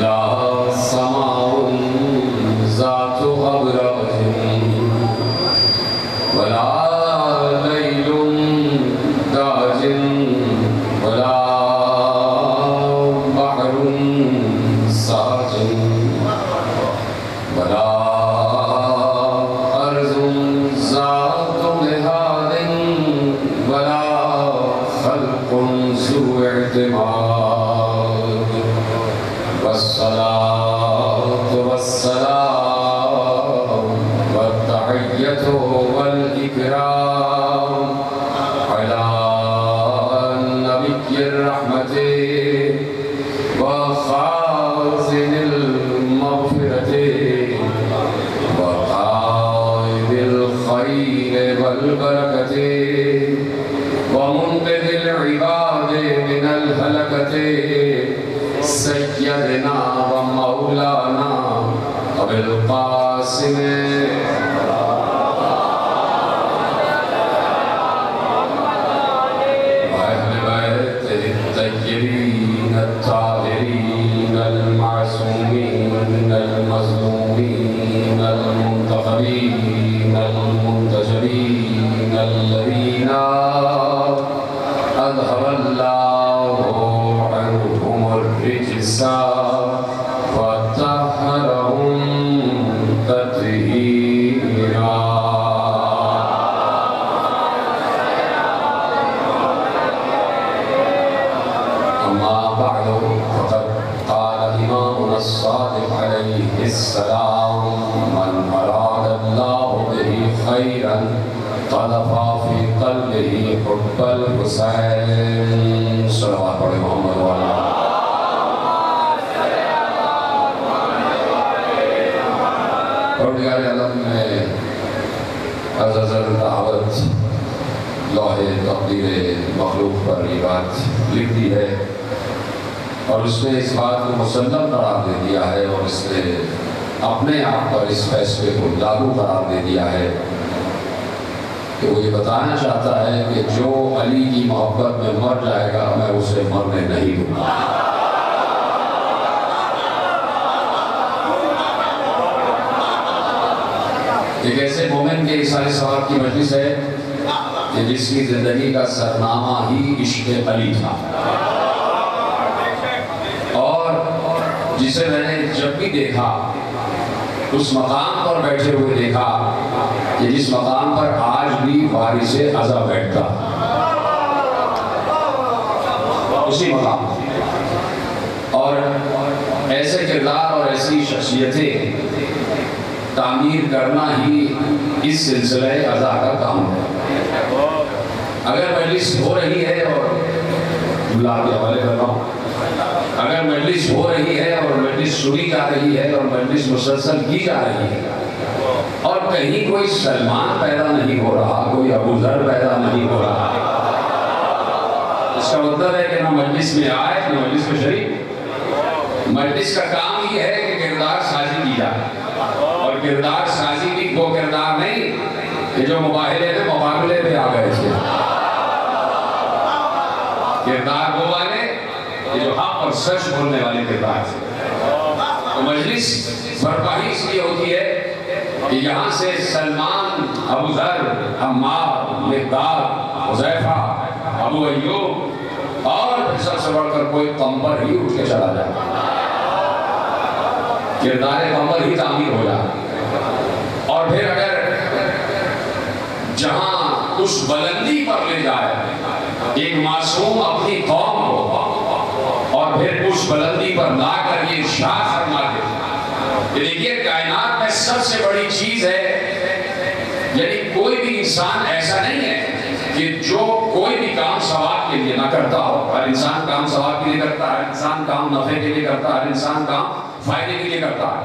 لا سماء ذات أبراج ولا ليل داج ولا بحر ساج ولا أرض ذات مهاد ولا خلق ذو اعتماد والصلاة والسلام والتحية والإكرام على نبي الرحمة وخازن المغفرة وقائد الخير والبركة ومنقذ العباد من الهلكة سيدنا ومولانا أبي القاسم وأهل بيته الطيبين الطاهرين المعصومين المظلومين المنتخبين المنتجبين الذين أذهب الله عنهم الرجس وطهرهم تطهيرا. أما بعد فقد قال إمامنا الصادق عليه السلام من أراد الله به خيرا قذف في قلبه حب الحسين صلوات على محمد وعلى پروردگار عالم نے ازل دعوت لوح تقدیر مخلوق پر یہ بات لکھ دی ہے اور اس نے اس بات کو مسلم قرار دے دیا ہے اور اس نے اپنے آپ پر اس فیصلے کو لاگو قرار دے دیا ہے کہ وہ یہ بتانا چاہتا ہے کہ جو علی کی محبت میں مر جائے گا میں اسے مرنے نہیں دوں گا. ایک ایسے مومن کے اظہار ثواب کی مجلس ہے کہ جس کی زندگی کا سرنامہ ہی عشق علی تھا اور جسے میں نے جب بھی دیکھا اس مقام پر بیٹھے ہوئے دیکھا کہ جس مقام پر آج بھی وارث اعظم بیٹھتا اسی مقام اور ایسے کردار اور ایسی شخصیتیں تعمیر کرنا ہی اس سلسلہ عزا کا کام ہے. اگر مجلس ہو رہی ہے اور بلا کے حوالے کر رہا ہوں اگر مجلس ہو رہی ہے اور مجلس سنی جا رہی ہے اور مجلس مسلسل کی جا رہی ہے اور کہیں کوئی سلمان پیدا نہیں ہو رہا کوئی ابو ذر پیدا نہیں ہو رہا اس کا مطلب ہے کہ نہ مجلس میں آئے نہ مجلس میں شریک. مجلس کا کام یہ ہے کہ کردار سازی کی جائے اور کردار سازی بھی وہ کردار نہیں کہ جو مباہلے میں مقابلے پہ آ گئے تھے. کردار وہ والے کہ جو حق اور سچ بولنے والے کردار تھے. تو مجلس برپا ہی اس لیے ہوتی ہے کہ یہاں سے سلمان ابو ذر عمار مقداد حذیفہ ابو ایوب اور سب سے بڑھ کر کوئی قمبر ہی اٹھ کے چلا جائے کردار قمبر ہی تعمیر ہو جائے. اور پھر اگر جہاں اس بلندی پر لے جائے ایک معصوم اپنی قوم کو اور پھر اس بلندی پر لا کر یہ ارشاد فرما دے کہ دیکھیے کائنات میں سب سے بڑی چیز ہے یعنی کوئی بھی انسان ایسا نہیں ہے کہ جو کوئی بھی کام ثواب کے لیے نہ کرتا ہو. ہر انسان کام ثواب کے لیے کرتا ہے, ہر انسان کام نفع کے لیے کرتا ہے, ہر انسان کام فائدے کے لیے کرتا ہے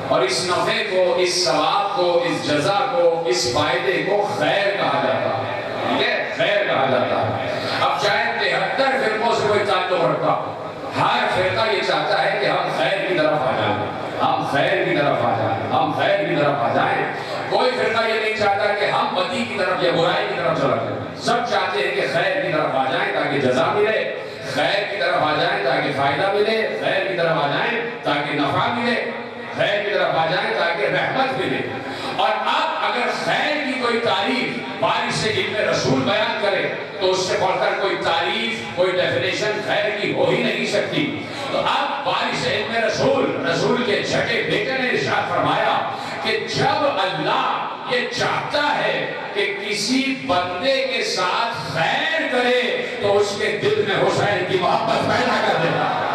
اور اس نفع کو اس ثواب کو اس جزا کو اس فائدے کو خیر کہا جاتا ہے. ٹھیک ہے, خیر کہا جاتا ہے. اب چاہے 73 فرقوں سے کوئی تعلق رکھتا ہر فرقہ یہ چاہتا ہے کہ ہم خیر کی طرف آ جائیں ہم خیر کی طرف آ جائیں ہم خیر کی طرف آ جائیں. کوئی فرقہ یہ نہیں چاہتا کہ ہم بدی کی طرف یا برائی کی طرف چلا جائیں. سب چاہتے ہیں کہ خیر کی طرف آ جائیں تاکہ جزا ملے, خیر کی طرف آ جائیں تاکہ فائدہ ملے, خیر کی طرف آ جائیں آ جائیں تاکہ رحمت ملے. اور اب اگر خیر کی کوئی تعریف بارش سے علم رسول بیان کرے تو اس سے بڑھ کر کوئی تعریف کوئی ڈیفینیشن خیر کی ہو ہی نہیں سکتی. تو اب بارش علم رسول کے چھٹے بیٹے نے ارشاد فرمایا کہ جب اللہ یہ چاہتا ہے کہ کسی بندے کے ساتھ خیر کرے تو اس کے دل میں حسین کی محبت پیدا کر دیتا ہے.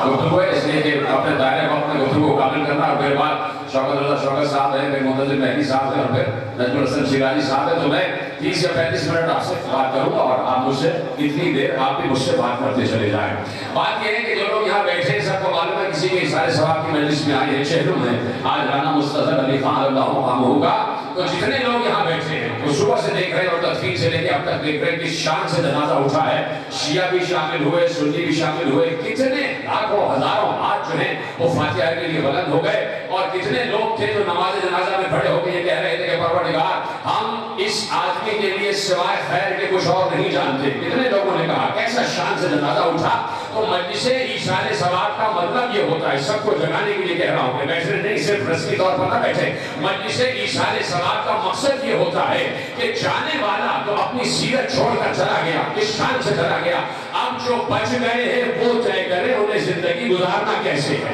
گفتگو ہے اس لیے کہ اپنے دائرے کو اپنے گفتگو کو کامل کرنا. اور پھر بعد شوکت اللہ شوکت صاحب ہیں, پھر منتظر مہدی صاحب ہیں, اور پھر نجم الحسن شیرازی صاحب ہیں. تو میں 30 یا 35 منٹ آپ سے بات کروں گا اور آپ مجھ سے اتنی دیر آپ بھی مجھ سے بات کرتے چلے جائیں. بات یہ ہے کہ جو لوگ یہاں بیٹھے ہیں سب کو معلوم ہے کسی کے اشارے ثواب کی مجلس میں آئے ہیں. شہروں میں آج رانا مستظہر علی خان اللہ عنہ ہوگا. تو جتنے لوگ یہاں بیٹھے ہیں وہ صبح سے دیکھ رہے ہیں اور تدفین سے لے کے اب تک دیکھ رہے ہیں کہ شان سے جنازہ اٹھا ہے. شیعہ بھی شامل ہوئے, سنی بھی شامل ہوئے, کتنے لاکھوں ہزاروں ہاتھ جو ہیں وہ فاتحہ کے لیے بلند ہو گئے. اور کتنے لوگ تھے جو نماز جنازہ میں کھڑے ہو کے یہ کہہ رہے تھے کہ پروردگار ہم اس آدمی کے لیے سوائے خیر کے کچھ اور نہیں جانتے. کتنے لوگوں نے کہا کیسا شان سے جنازہ اٹھا. تو مجلس ایصال ثواب کا مطلب یہ ہوتا ہے, سب کو جگانے کے لیے کہہ رہا ہوں کہ بیٹھے نہیں صرف رسمی طور پر نہ بیٹھے. مجلس ایصال ثواب کا مقصد یہ ہوتا ہے کہ جانے والا تو اپنی سیرت چھوڑ کر چلا گیا, اس شان سے چلا گیا. اب جو بچ گئے ہیں وہ طے کریں انہیں زندگی گزارنا کیسے ہے.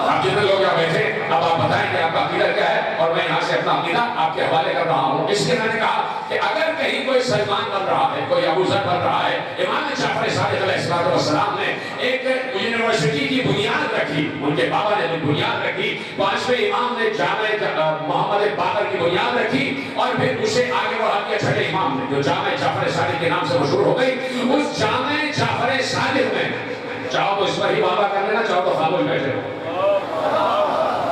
اب جتنے لوگ یہاں بیٹھے اب آپ بتائیں کہ آپ کا عقیدہ کیا ہے, اور میں یہاں سے اپنا عقیدہ آپ کے حوالے کر رہا ہوں. اس لیے میں نے کہا کہ اگر کہیں کوئی سلمان بن رہا ہے, کوئی ابو ذر بن رہا ہے, امام جعفر صادق علیہ السلام نے ایک یونیورسٹی کی بنیاد رکھی, ان کے بابا نے بنیاد رکھی, 5ویں امام نے جامع محمد باقر کی بنیاد رکھی, اور پھر اسے آگے بڑھا دیا 6 امام نے جو جامع جعفر صادق کے نام سے مشہور ہو گئی. اس جامع جعفر صادق میں چاہو تو اس پر ہی بابا کر لینا, چاہو تو خاموش بیٹھے ہو.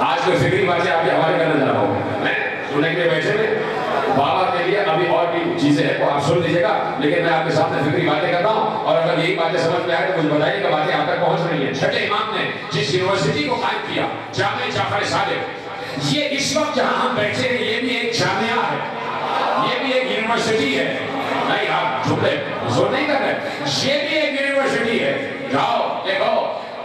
آج کوئی فکری باتیں آپ کے حوالے کرنے جا رہا ہوں میں, سننے کے لیے بیٹھے میں بابا کے لیے ابھی اور بھی چیزیں ہیں وہ آپ سن لیجیے گا, لیکن میں آپ کے سامنے فکری باتیں کر رہا ہوں. اور اگر یہی باتیں سمجھ میں آئے تو مجھے بتائیے کہ باتیں آپ تک پہنچ رہی ہیں. 6 امام نے جس یونیورسٹی کو قائم کیا جامع جعفر صادق, یہ اس وقت جہاں ہم بیٹھے ہیں یہ بھی ایک جامعہ ہے, یہ بھی ایک یونیورسٹی ہے. نہیں آپ جھوٹے زور نہیں کر رہے, یہ بھی ایک یونیورسٹی ہے. جاؤ دیکھو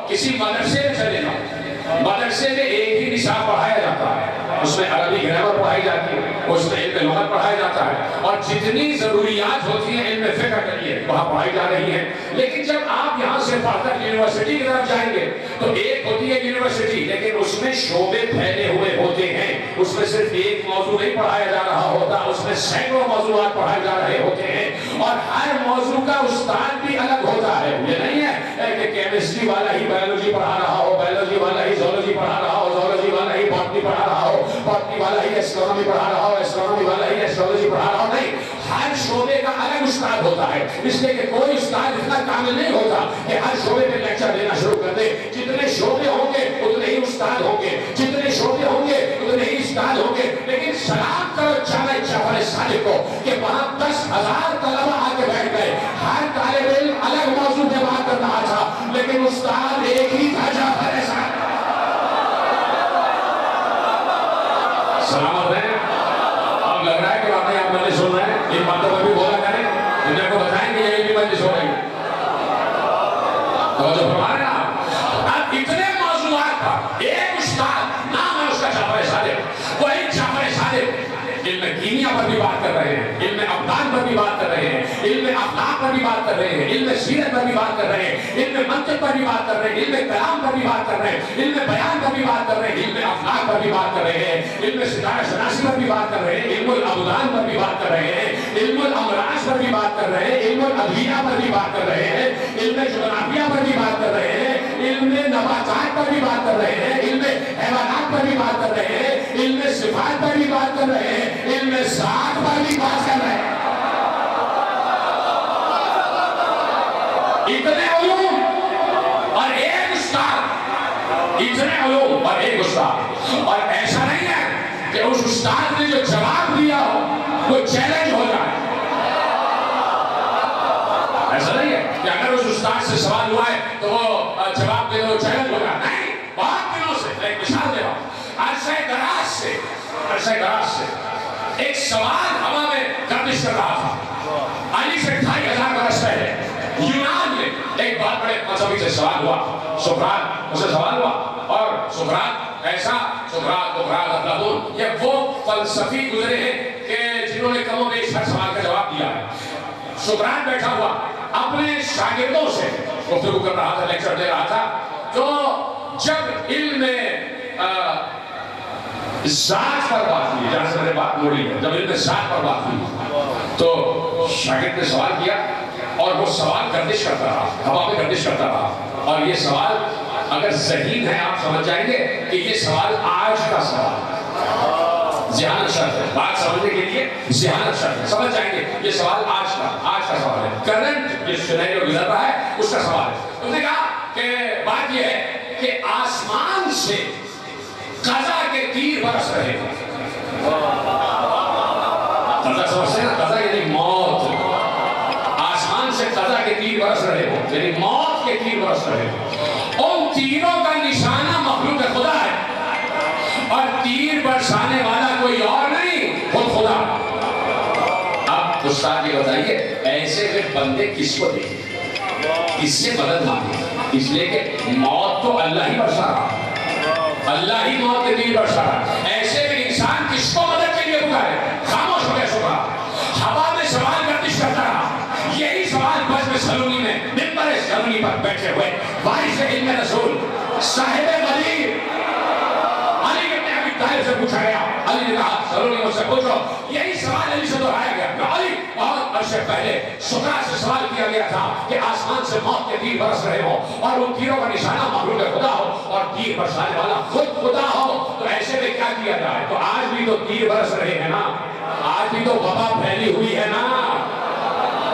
کسی مدرسے میں چلے جاؤ, مدرسے میں ایک ہی نصاب پڑھایا جاتا ہے, اس میں عربی گرامر پڑھائی جاتی ہے, اس میں علم لغت پڑھایا جاتا ہے, اور جتنی ضروریات ہوتی ہیں علم فقہ کے لیے وہاں پڑھائی جا رہی ہیں. لیکن جب آپ یہاں سے پڑھ کر یونیورسٹی کی طرف جائیں گے تو ایک ہوتی ہے یونیورسٹی, لیکن اس میں شعبے پھیلے ہوئے ہوتے ہیں. اس میں صرف ایک موضوع نہیں پڑھایا جا رہا ہوتا, اس میں سینکڑوں موضوعات پڑھائے جا رہے ہوتے ہیں, اور ہر موضوع کا استاد بھی الگ ہوتا ہے. یہ نہیں ہے کہ کیمسٹری والا ہی بایولوجی پڑھا رہا ہو, بایولوجی والا ہی زولوجی پڑھا رہا ہو, زولوجی والا ہی باٹنی پڑھا رہا ہو, باٹنی والا ہی ایسٹرونومی پڑھا رہا ہو, ایسٹرونومی والا ہی ایسٹرولوجی پڑھا رہا ہو. نہیں, ہر شعبے کا الگ استاد ہوتا ہے. اس لیے کہ کوئی استاد اتنا کامل نہیں ہوتا کہ ہر شعبے پہ لیکچر دینا شروع کر دے. جتنے شعبے ہوں گے اتنے ہی استاد ہوں گے, جتنے شعبے ہوں گے اتنے ہی استاد ہوں گے. لیکن سلام کرو جامع جعفر صادق کو کہ وہاں 10,000 طلبہ آ کے بیٹھ گئے, ہر طالب علم الگ موضوع پہ بات کر رہا تھا, لیکن استاد ایک ہی تھا, جعفر صادق. سلامت ہے. اب لگ رہا ہے کہ واقعی آپ مجلس سن رہے ہیں, ان باتوں پر بھی بولا کریں, دنیا کو بتائیں کہ یہ بھی مجلس ہو رہی ہے. توجہ فرما رہے ہیں آپ. اب اتنے موضوعات پر ایک استاد, نام ہے اس کا جعفر صادق, وہی جعفر صادق علم کیمیا پر بھی بات کر رہے ہیں, علم ابدان پر بھی بات کر رہے ہیں, علم اخلاق پر بھی بات کر رہے ہیں, علم سیرت پر بھی بات کر رہے ہیں, علم منطق پر بھی بات کر رہے ہیں, علم کلام پر بھی بات کر رہے ہیں, علم بیان پر بھی بات کر رہے ہیں, علم اخلاق پر بھی بات کر رہے ہیں, علم ستارہ شناسی پر بھی بات کر رہے ہیں, علم الابدان پر بھی بات کر رہے ہیں, علم الامراض پر بھی بات کر رہے ہیں, علم الادویہ پر بھی بات کر رہے ہیں, علم جغرافیہ پر بھی بات کر رہے ہیں, علم نباتات پر بھی بات کر رہے ہیں, علم حیوانات پر بھی بات کر رہے ہیں, علم صفات پر بھی بات کر رہے ہیں, علم ذات پر بھی بات کر رہے ہیں. اتنے علوم اور ایک استاد, اتنے علوم اور ایک استاد. اور ایسا نہیں ہے کہ اس استاد نے جو جواب دیا ہو وہ چیلنج ہو جائے. ایسا نہیں ہے کہ اگر اس استاد سے سوال ہوا ہے تو وہ جواب دے دو چیلنج ہو جائے. نہیں, بہت دنوں سے ایک مثال دے رہا ہوں, عرصہ دراز سے ایک سوال ہوا میں گردش کر رہا تھا. علی سے 2,500 برس پہلے یونان میں ایک سے سوال ہوا، سقراط اسے سوال ہوا، اور سقراط ایسا سقراط افلاطون یہ وہ فلسفی گزرے ہیں کہ جنہوں نے کم و بیش ہر سوال کا جواب دیا ہے۔ سقراط بیٹھا ہوا اپنے شاگردوں سے گفتگو کر رہا تھا، لیکچر دے رہا تھا، تو جب علم ذات پر بات ہوئی، جہاں سے میں نے بات موڑی ہے، جب علم ذات پر بات ہوئی تو شاگرد نے سوال کیا اور وہ سوال گردش کرتا رہا، ہوا میں گردش کرتا رہا، اور یہ سوال اگر ذہین ہے آپ سمجھ جائیں گے کہ یہ سوال آج کا سوال، ذہانت شرط ہے، بات سمجھنے کے لیے ذہانت شرط ہے، سمجھ جائیں گے یہ سوال آج کا سوال ہے، کرنٹ جس سینیریو گزر رہا ہے اس کا سوال ہے۔ انہوں نے کہا کہ بات یہ ہے کہ آسمان سے قضا کے تیر برس رہے ہیں۔ قضا سمجھتے ہیں نا، قضا یعنی موت، آسمان سے قضا کے تیر برس رہے ہو یعنی موت کے تیر برس رہے ہو، ان تیروں کا نشانہ مخلوق خدا ہے، اور تیر برسانے والا کوئی اور نہیں، خود خدا۔ اب استاد یہ بتائیے ایسے میں بندے کس کو دیں، کس سے مدد مانگے؟ اس لیے کہ موت تو اللہ ہی برسا رہا، اللہ ہی موت کے تیر برسا رہا، ایسے میں انسان کس کو مدد کے لیے پکارے؟ خاموش ہو گیا سقراط، ہوا میں سوال گردش کرتا رہا۔ یہی سوال بس میں سلونی میں ممبر سلونی پر بیٹھے ہوئے وارث علم رسول صاحب غدیر علی بن ابی طالب سے پوچھا گیا۔ علی نے کہا سلونی مجھ سے پوچھو، یہی سوال علی سے دہرایا گیا کہ علی بہت عرصے پہلے سقراط سے سوال کیا گیا تھا کہ آسمان سے موت کے تیر برس رہے ہوں اور ان تیروں کا نشانہ مخلوق خدا ہو اور تیر برسانے والا خود خدا ہو، تو ایسے میں کیا کیا جائے؟ تو آج بھی تو تیر برس رہے ہیں نا، آج بھی تو وبا پھیلی ہوئی ہے نا،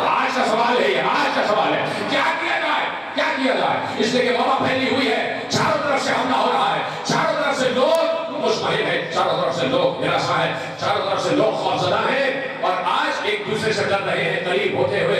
آج کا سوال ہے، یہ آج کا سوال ہے، کیا کیا جائے؟ کیا کیا جائے؟ اس لیے کہ وبا پھیلی ہوئی ہے، چاروں طرف سے حملہ ہو رہا ہے، چاروں طرف سے لوگ مشتعل ہیں، چاروں طرف سے لوگ ہراساں ہیں، چاروں طرف سے لوگ خوفزدہ ہیں، اور آج ایک دوسرے سے ڈر رہے ہیں، قریب ہوتے ہوئے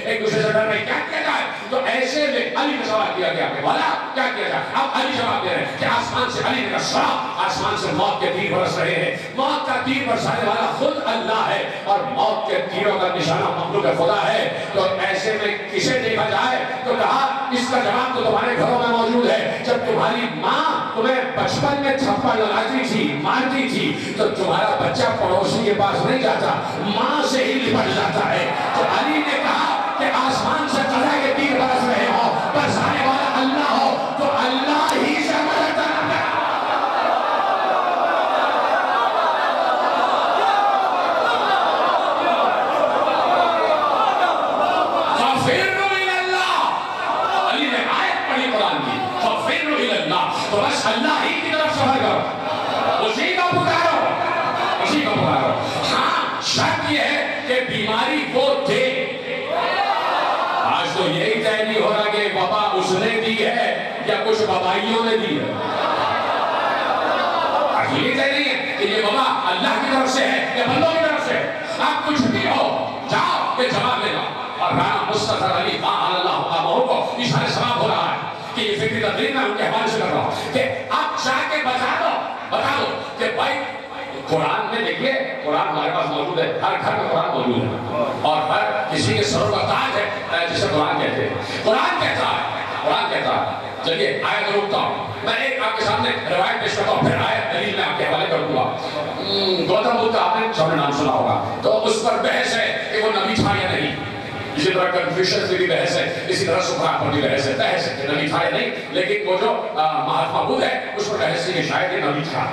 ایک دوسرے سے ڈر رہے ہیں، کیا کیا جائے؟ تو ایسے میں علی کا سوال کیا گیا کہ والا کیا کیا جائے؟ اب علی جواب دے رہے ہیں کہ آسمان سے، علی نے کہا آسمان سے موت کے تیر برس رہے ہیں، موت کا تیر برسانے والا خود اللہ ہے اور موت کے تیروں کا نشانہ مخلوق خدا ہے، تو ایسے میں کسے دیکھا جائے؟ تو کہا اس کا جواب تو تمہارے گھروں میں موجود ہے، جب تمہاری ماں تمہیں بچپن میں تھپڑ لگاتی تھی، مارتی تھی، تو تمہارا بچہ پڑوسی کے پاس نہیں جاتا، ماں سے ہی لپٹ جاتا ہے۔ تو علی نے کہا کہ آسمان سے قضا کے تیر برس رہے ہو، برسانے والا اللہ ہو، تو اللہ ہی سے مدد کرنا۔ فَفِرُّوا إِلَى اللَّهِ، علی نے آیت پڑھی قرآن کی، فَفِرُّوا إِلَى اللَّهِ، تو بس اللہ ہی کی طرف سفر کرو، اسی کا پکارو، اسی کا پکارو۔ ہاں شرط یہ ہے کہ بیماری وہ دے۔ آج تو یہی طے نہیں ہو رہا کہ وبا اس نے دی ہے یا کچھ وبائیوں نے دی ہے، آج یہی طے نہیں ہے کہ یہ وبا اللہ کی طرف سے ہے یا بندوں کی طرف سے ہے۔ آپ کچھ بھی ہو جاؤ کہ جواب لے گا، اور رانا مستظہر علی خان اللہ مقامہ کو اشارہ ثواب ہو رہا ہے کہ یہ فکری تقریر میں ان کے حوالے سے کر رہا ہوں کہ آپ جا کے بتا دو کہ بھائی قرآن میں دیکھیے، قرآن ہمارے پاس موجود ہے، ہر گھر میں قرآن موجود ہے، اور ہر کسی کے سروں کا تاج ہے جسے قرآن کہتے ہیں۔ قرآن کہتا ہے، چلیے آیت روکتا ہوں، میں ایک آپ کے سامنے روایت پیش کرتا ہوں، پھر آیت دلیل میں آپ کے حوالے کر دوں گا۔ گوتم بدھ کا آپ نے سب نے نام سنا ہوگا، تو اس پر بحث ہے کہ وہ نبی تھا یا نہیں، اسی طرح کنفیوشن کی بھی بحث ہے، اسی طرح سقراط پر بھی بحث ہے کہ نبی تھا یا نہیں، لیکن وہ جو مہاتما بدھ ہے اس پر بحث ہے کہ شاید یہ نبی تھا،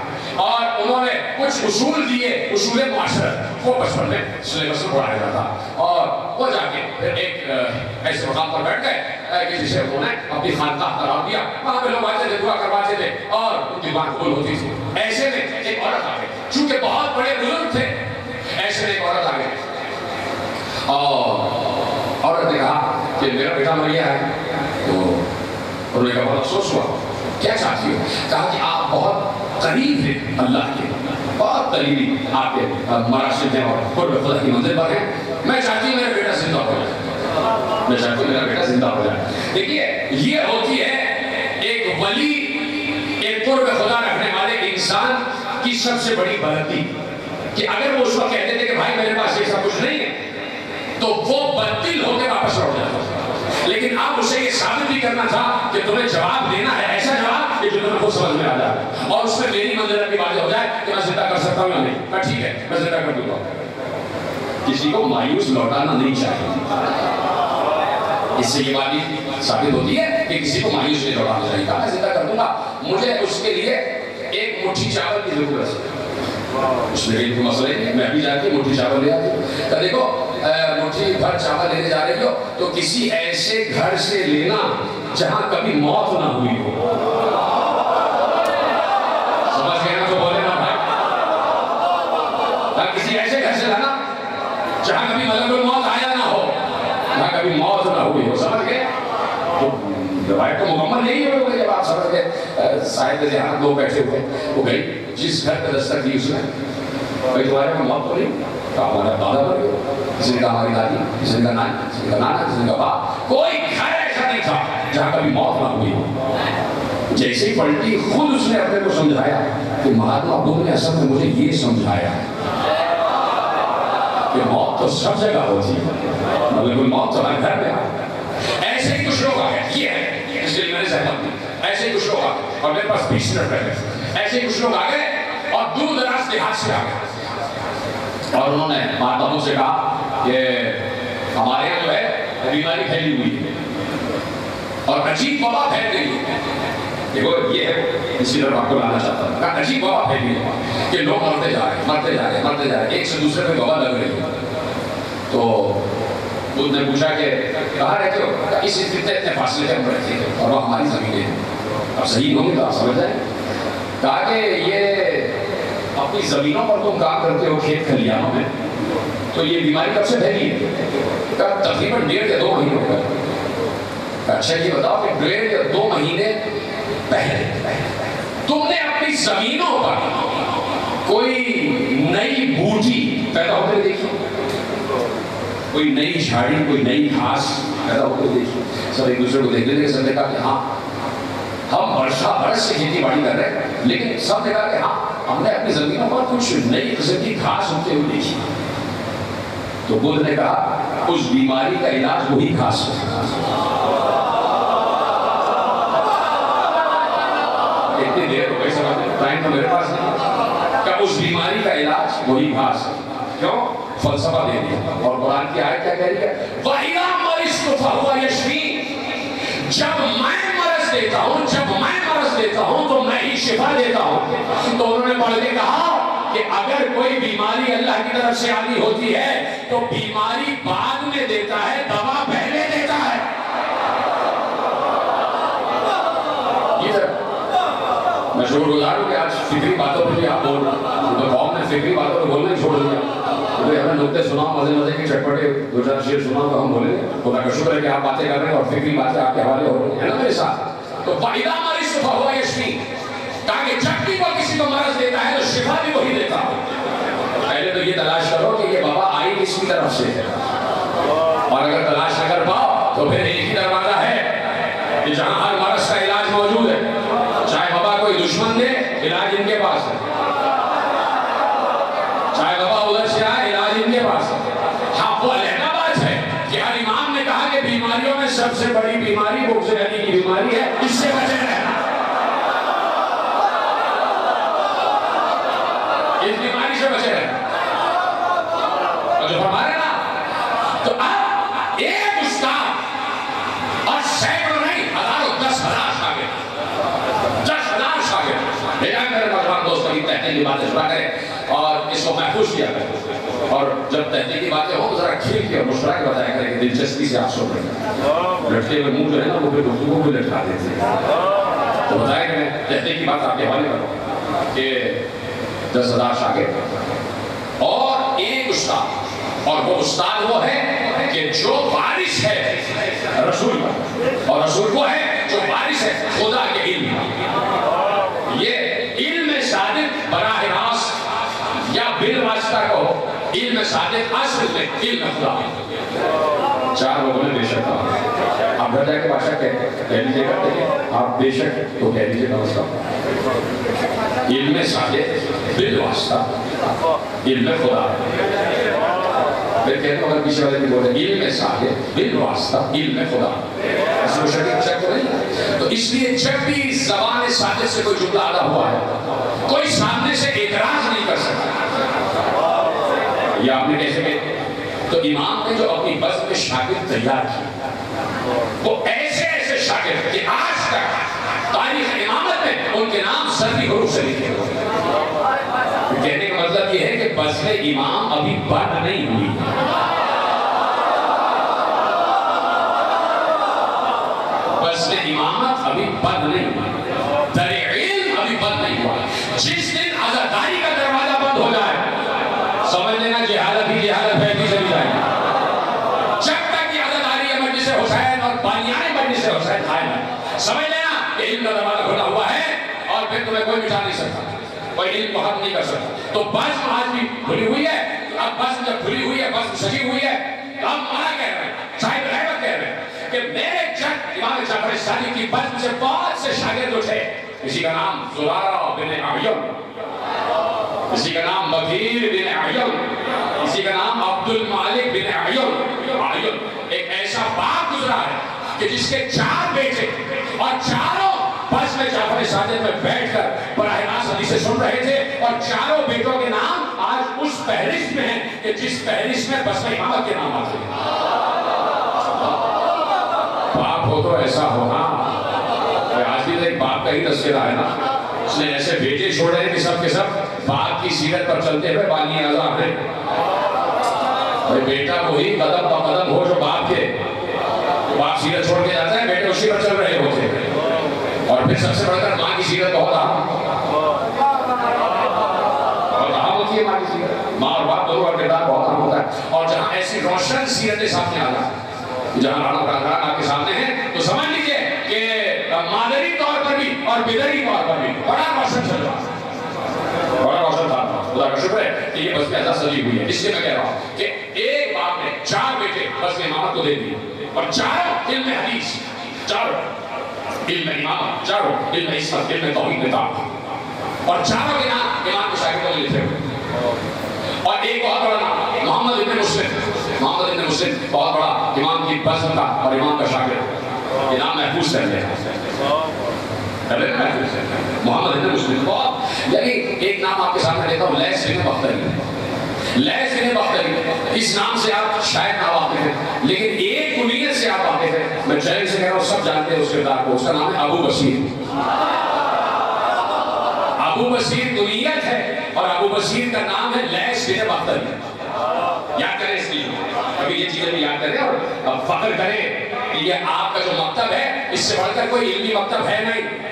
اور انہوں نے کچھ اصول دیے، اصول معاشرت، وہ بچپن میں سلیبس میں پڑھایا جاتا، اور وہ جا کے پھر ایک ایسے مقام پر بیٹھ گئے کہ جسے انہوں نے اپنی خانقاہ قرار دیا، وہاں پہ لوگ آتے تھے، دعا کرواتے تھے اور ان کی بات قبول ہوتی تھی۔ ایسے میں ایک عورت آ گئی، چونکہ بہت بڑے بزرگ تھے، ایسے میں ایک عورت آ گئی اور عورت نے کہا کہ میرا بیٹا مر گیا ہے، تو انہوں نے کہا بہت افسوس ہوا، کیا چاہتی ہو؟ کہا کہ آپ بہت قریب ہیں اللہ کے، بہت قریبی آپ کے مراشد ہیں اور قرب خدا کی منزل پر ہیں، میں چاہتی ہوں میرا بیٹا زندہ ہو جائے، میں چاہتی ہوں میرا بیٹا زندہ ہو جائے۔ دیکھیے یہ ہوتی ہے ایک ولی، ایک قرب خدا رکھنے والے انسان کی سب سے بڑی بلندی، کہ اگر وہ اس وقت کہتے تھے کہ بھائی میرے پاس یہ سب کچھ نہیں ہے، تو وہ بددل ہو کے واپس لوٹ جاتا. لیکن اب اسے یہ ثابت بھی کرنا تھا کہ تمہیں جواب دینا ہے ایسا جواب کہ جو تمہیں خود سمجھ میں آ جائے, اور اس میں میری منزلت کی باتیں ہو جائے کہ میں زندہ کر سکتا ہوں یا نہیں. میں ٹھیک ہے میں زندہ کر دوں گا. کسی کو مایوس لوٹانا نہیں چاہیے. اس سے یہ بات بھی ثابت ہوتی ہے کہ کسی کو مایوس نہیں لوٹانا چاہیے. کہا میں زندہ کر دوں گا, مجھے اس کے لیے ایک مٹھی چاول کی ضرورت ہے. اس میں کوئی مسئلہ نہیں, میں ابھی جا کے مٹھی چاول لے آتی ہوں. تو دیکھو مٹھی بھر چاول لینے جا رہی ہو تو کسی ایسے گھر سے لینا جہاں کبھی موت نہ ہوئی ہو. سمجھ گئے نا تو بولے نا بھائی. کسی ایسے گھر سے لانا جہاں کبھی ملک الموت آیا نہ ہو, جہاں کبھی موت نہ ہوئی ہو. سمجھ گئے؟ تو روایت تو مکمل یہی ہے. جب آپ سمجھ گئے صاحب جہاں دو بیٹھے ہوئے, وہ گئی جس گھر پہ دستک دی اس نے, بھائی تمہارے کو موت تو نہیں؟ کہا ہمارا دادا مر گیا. کسی نے کہا ہماری دادی, کسی نے کہا نانی, کسی نے کہا نانا, کسی نے کہا باپ. کوئی گھر ایسا نہیں تھا جہاں کبھی موت نہ ہوئی. جیسے ہی پلٹی خود اس نے اپنے کو سمجھایا کہ مہاتما بدھ نے اصل میں مجھے یہ سمجھایا کہ موت تو سب جگہ ہوتی ہے, مطلب موت تو ہمارے گھر میں آئے. ایسے ہی کچھ لوگ آ گئے, یہ ہے اس لیے میں نے سہمت دی. ایسے ہی کچھ لوگ آ گئے, اور میرے پاس 20 منٹ رہ گئے. ایسے ہی کچھ لوگ آ گئے اور دور دراز دیہات سے آ گئے, اور انہوں نے مہاتما سے کہا کہ ہمارے یہاں جو ہے بیماری پھیلی ہوئی ہے اور عجیب وبا پھیل گئی ہے. دیکھو یہ ہے اسی طرح آپ کو لانا چاہتا ہوں. کہا عجیب وبا پھیلی ہے کہ لوگ مرتے جا رہے ہیں, مرتے جا رہے ہیں, مرتے جا رہے ہیں, ایک سے دوسرے پہ وبا لگ رہی ہے. تو بدھ نے پوچھا کہ کہاں رہتے ہو؟ اس اتنے فاصلے پہ ہم رہتے ہیں اور وہ ہماری زمینیں ہیں. اب صحیح ہوں گے تو آپ سمجھ جائیں. کہا کہ یہ اپنی زمینوں پر تم کام کرتے ہو, کھیت کھلیانوں میں, تو یہ بیماری کب سے پھیلی ہے؟ کہا تقریباً 1.5 یا 2 مہینے ہو گئے. اچھا یہ بتاؤ کہ 1.5 یا 2 مہینے پہلے تم نے اپنی زمینوں پر کوئی نئی بوٹی پیدا ہوتے دیکھی, کوئی نئی جھاڑی, کوئی نئی گھاس پیدا ہوتے دیکھی؟ سب ایک دوسرے کو دیکھ لیتے, سب نے کہا کہ ہاں ہم برس سے کھیتی باڑی کر رہے ہیں, لیکن سب نے کہا کہ ہاں ہم نے اپنی زمینوں پر کچھ نئی قسم کی گھاس ہوتے ہوئے دیکھی. تو بدھ نے کہا اس بیماری کا علاج وہی گھاس ہے. اتنی دیر ہو گئی, سمجھ ٹائم تو میرے پاس نہیں. کہ اس بیماری کا علاج وہی گھاس ہے. کیوں؟ فلسفہ دے دیا. اور قرآن کی آیت کیا کہہ رہی ہے؟ وَإِذَا مَرِضْتُ فَهُوَ يَشْفِينِ. جب میں مرض دیتا ہوں, جب میں مرض دیتا ہوں تو میں ہی شفا دیتا ہوں. تو انہوں نے پڑھ کے کہا کہ اگر کوئی بیماری اللہ کی طرف سے آنی ہوتی ہے تو بیماری بعد میں دیتا ہے, دوا پہلے دیتا ہے. میں شکر گزار ہوں کہ آج فکری باتوں پہ بھی آپ بول رہے ہیں. قوم نے فکری باتوں پہ بولنا ہی چھوڑ دیا. ہمیں نکتے سنا, مزے مزے کی چٹپٹے 2-4 شعر سنا تو ہم بولیں گے خدا کا شکر ہے کہ آپ باتیں کر رہے ہیں اور فکری باتیں آپ کے حوالے ہو رہی ہیں نا میرے ساتھ. تو وَإِذَا مَرِضْتُ فَهُوَ يَشْفِينِ, تاکہ جب بھی وہ کسی کو مرض دیتا ہے تو شفا بھی وہی دیتا ہے. پہلے تو یہ تلاش کرو کہ یہ وبا آئی کس کی طرف سے ہے, اور اگر تلاش نہ کر پاؤ تو پھر ایک ہی دروازہ ہے کہ جہاں ہر مرض کا علاج موجود ہے. چاہے وبا کوئی دشمن دے, علاج ان کے پاس ہے. چاہے وبا ادھر سے آئے, علاج ان کے پاس ہے. ہاں وہ علیحدہ بات ہے کہ ہر امام نے کہا کہ بیماریوں میں سب سے بڑی بیماری بغض علی کی بیماری ہے, اس سے بچے رہنا. اس بیماری سے بچے رہنا. اور جو فرما رہے نا, تو اب ایک استاد اور سینکڑوں نہیں, ہزاروں, 10,000 شاگرد, 10,000 شاگرد بھیجا میرے نوجوان دوستوں کی تحقیقی باتیں سنا کریں اور اس کو محفوظ کیا کریں. اور جب تحقیقی باتیں ہوں تو ذرا کھیل کے اور مسکرا کے بتایا کریں کہ دلچسپی سے آپ سن رہے ہیں. لٹکے ہوئے منہ جو ہے نا وہ پھر گفتگو کو لٹکا دیتے ہیں. تو بتایا کہ میں تحقیقی بات آپ کے حوالے کروں کہ 10,000 شاگرد اور ایک استاد, اور وہ استاد وہ ہے کہ جو وارث ہے رسول کا, اور رسول وہ ہے جو وارث ہے خدا کے علم. یہ علم صادق براہ راست یا بالواسطہ کہو, علم صادق اصل میں علم خدا. 4 لوگوں نے بے شک کہا. آپ گھر جا کے بادشاہ کہہ لیجیے گا, آپ بے شک تو کہہ لیجیے گا اس کا. علم صادق بالواسطہ علم خدا. پھر کہتے ہیں اگر پیچھے والے کی بولے علم صاحب بالواسطہ علم خدا، اس کو شریک چیک تو نہیں. تو اس لیے جب بھی زبان صادق سے کوئی جملہ ادا ہوا ہے کوئی سامنے سے اعتراض نہیں کر سکتا. یہ آپ نے کیسے کہتے تو امام نے جو اپنی بزم میں شاگرد تیار کی وہ ایسے ایسے شاگرد کہ آج تک تاریخ امامت میں ان کے نام سربی حروف سے لکھے ہوئے. کہنے کا مطلب یہ ہے کہ بزم امام ابھی بند نہیں ہوئی. بزم امامت ابھی بند نہیں ہوئی، در علم ابھی بند نہیں ہوا. جس دن عزاداری کا دروازہ بند ہو جائے سمجھ لینا جہالت ہی جہالت پھیلتی چلی جائے گی. جب تک یہ عزاداری ہے مجلس حسین اور بانیان مجلس حسین قائم ہے سمجھ لینا کہ علم کا دروازہ کھلا ہوا ہے اور پھر تمہیں کوئی مٹا نہیں سکتا، کوئی علم کو ختم نہیں کر سکتا. تو بزم آج بھی کھلی ہوئی ہے. اب بزم جب کھلی ہوئی ہے بزم سجی ہوئی ہے تو ہم مانا کہہ رہے ہیں صاحب رحمت کہہ رہے ہیں کہ میرے جد امام جعفر صادق کی بزم سے بہت سے شاگرد اٹھے. کسی کا نام زرارہ بن اعین، کسی کا نام بکیر بن اعین، کسی کا نام عبد المالک بن اعین. ایک ایسا باپ گزرا ہے کہ جس کے 4 بیٹے اور چاروں بزم جعفر صادق میں بیٹھ کر براہ راست حدیثیں سن رہے تھے اور چاروں بیٹوں کے نام آج اس فہرست میں ہیں کہ جس فہرست میں بزم امامت کے نام آتے ہیں. باپ ہو تو ایسا ہونا. آج بھی ایک باپ کا ہی تذکرہ ہے نا، اس نے ایسے بیٹے چھوڑے ہیں کہ سب کے سب باپ کی سیرت پر چلتے ہوئے بانی اعظم ہیں. بیٹا وہی قدم با قدم ہو جو باپ کے، باپ سیرت چھوڑ کے جاتا ہے بیٹے اسی پر چل رہے ہوتے ہیں. اور پھر سب سے بڑھ کر ماں کی سیرت بہت اہم ہوتی ہے. ماں کی سیرت، ماں اور باپ دونوں کا کردار بہت اہم ہوتا ہے. اور جہاں ایسی روشن سیرتیں سامنے آ جائیں، جہاں رانا پراگرام آپ کے سامنے ہیں تو سمجھ لیجیے کہ مادری طور پر بھی اور بدری طور پر بھی بڑا روشن چل رہا ہے، بڑا روشن تھا. خدا کا شکر ہے کہ یہ بزم ایسا سجی ہوئی ہے. اس لیے میں کہہ رہا ہوں کہ ایک باپ نے 4 بیٹے بزم امامت کو دے دیے اور چاروں علم حدیث، چاروں علم امام، چاروں علم عصمت، علم توحید میں تھا اور چاروں کے نام امام کے شاگردوں نے لکھے ہوئے. اور ایک بہت بڑا نام محمد ابن مسلم. محمد ابن مسلم بہت بڑا امام کی بزم کا اور امام کا شاگرد. یہ نام محفوظ کر لیا محمد ابن مسلم. بہت یعنی ایک نام آپ کے سامنے دیتا ہوں، لیث بن بختری. لیث بن بختری اس نام سے آپ شاید نہ واقف ہیں لیکن ایک کنیت سے آپ واقف ہیں. میں چیلنج سے کہہ رہا ہوں سب جانتے ہیں اس کردار کو. اس کا نام ہے ابو بصیر. ابو بصیر کنیت ہے اور ابو بصیر کا نام ہے لیث بن بختری. یاد کریں اس لیے ابھی یہ چیزیں بھی یاد کریں اور فخر کریں کہ یہ آپ کا جو مکتب ہے اس سے بڑھ کر کوئی علمی مکتب ہے نہیں.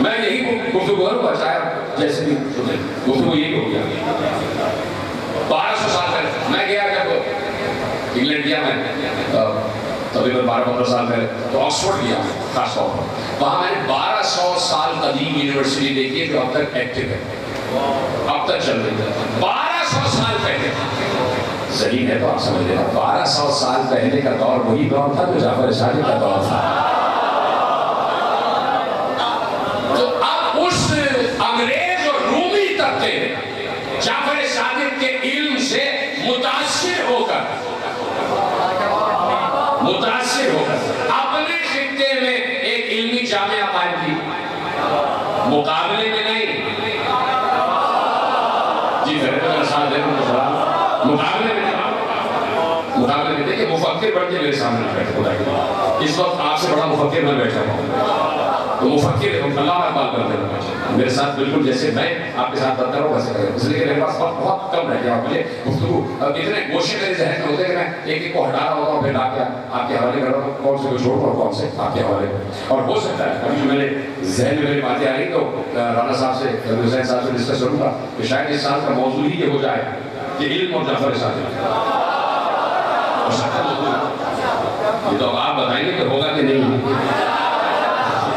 میں یہی گفتگو کروں گا شاید جیسے بھی گفتگو یہی ہو گیا. 1200 سال پہلے میں گیا جب انگلینڈ گیا میں تقریباً 12-15 سال پہلے تو آکسفورڈ گیا خاص طور پر. وہاں میں نے 1200 سال قدیم یونیورسٹی دیکھی ہے جو اب تک ایکٹیو ہے، اب تک چل رہی ہے. 1200 سال پہلے ذہین ہے تو آپ سمجھ لینا 1200 سال پہلے کا دور وہی دور تھا جو جعفر صادق کا دور تھا. تو اب اس انگریز اور رومی طبقے جعفر صادق کے علم سے متاثر ہو کر اپنے خطے میں ایک علمی جامعہ قائم کی. مقابلے میں نہیں جی مقابلے میں دیکھیں مفکر بن کے میرے سامنے بیٹھے. اس وقت آپ سے بڑا مفکر میں بیٹھا ہوں تو مفکر اللہ اقبال کرتے ہیں میرے ساتھ بالکل جیسے میں آپ کے ساتھ بات کر رہا ہوں ویسے کریں. اس لیے کہ میرے پاس وقت بہت کم رہ گیا. مجھے گفتگو اتنے گوشے میرے ذہن میں ہوتے ہیں کہ میں ایک ایک کو ہٹا رہا ہوتا ہوں پھر لا کے آپ کے حوالے کر رہا ہوں کون سے کو چھوڑ رہا ہوں کون سے آپ کے حوالے. اور ہو سکتا ہے ابھی جو میرے ذہن میں میری باتیں آ رہی تو رانا صاحب سے حسین صاحب سے ڈسکس کروں گا کہ شاید اس سال کا موضوع ہی یہ ہو جائے کہ علم اور جعفر صادق. یہ تو آپ بتائیں گے کہ ہوگا کہ نہیں.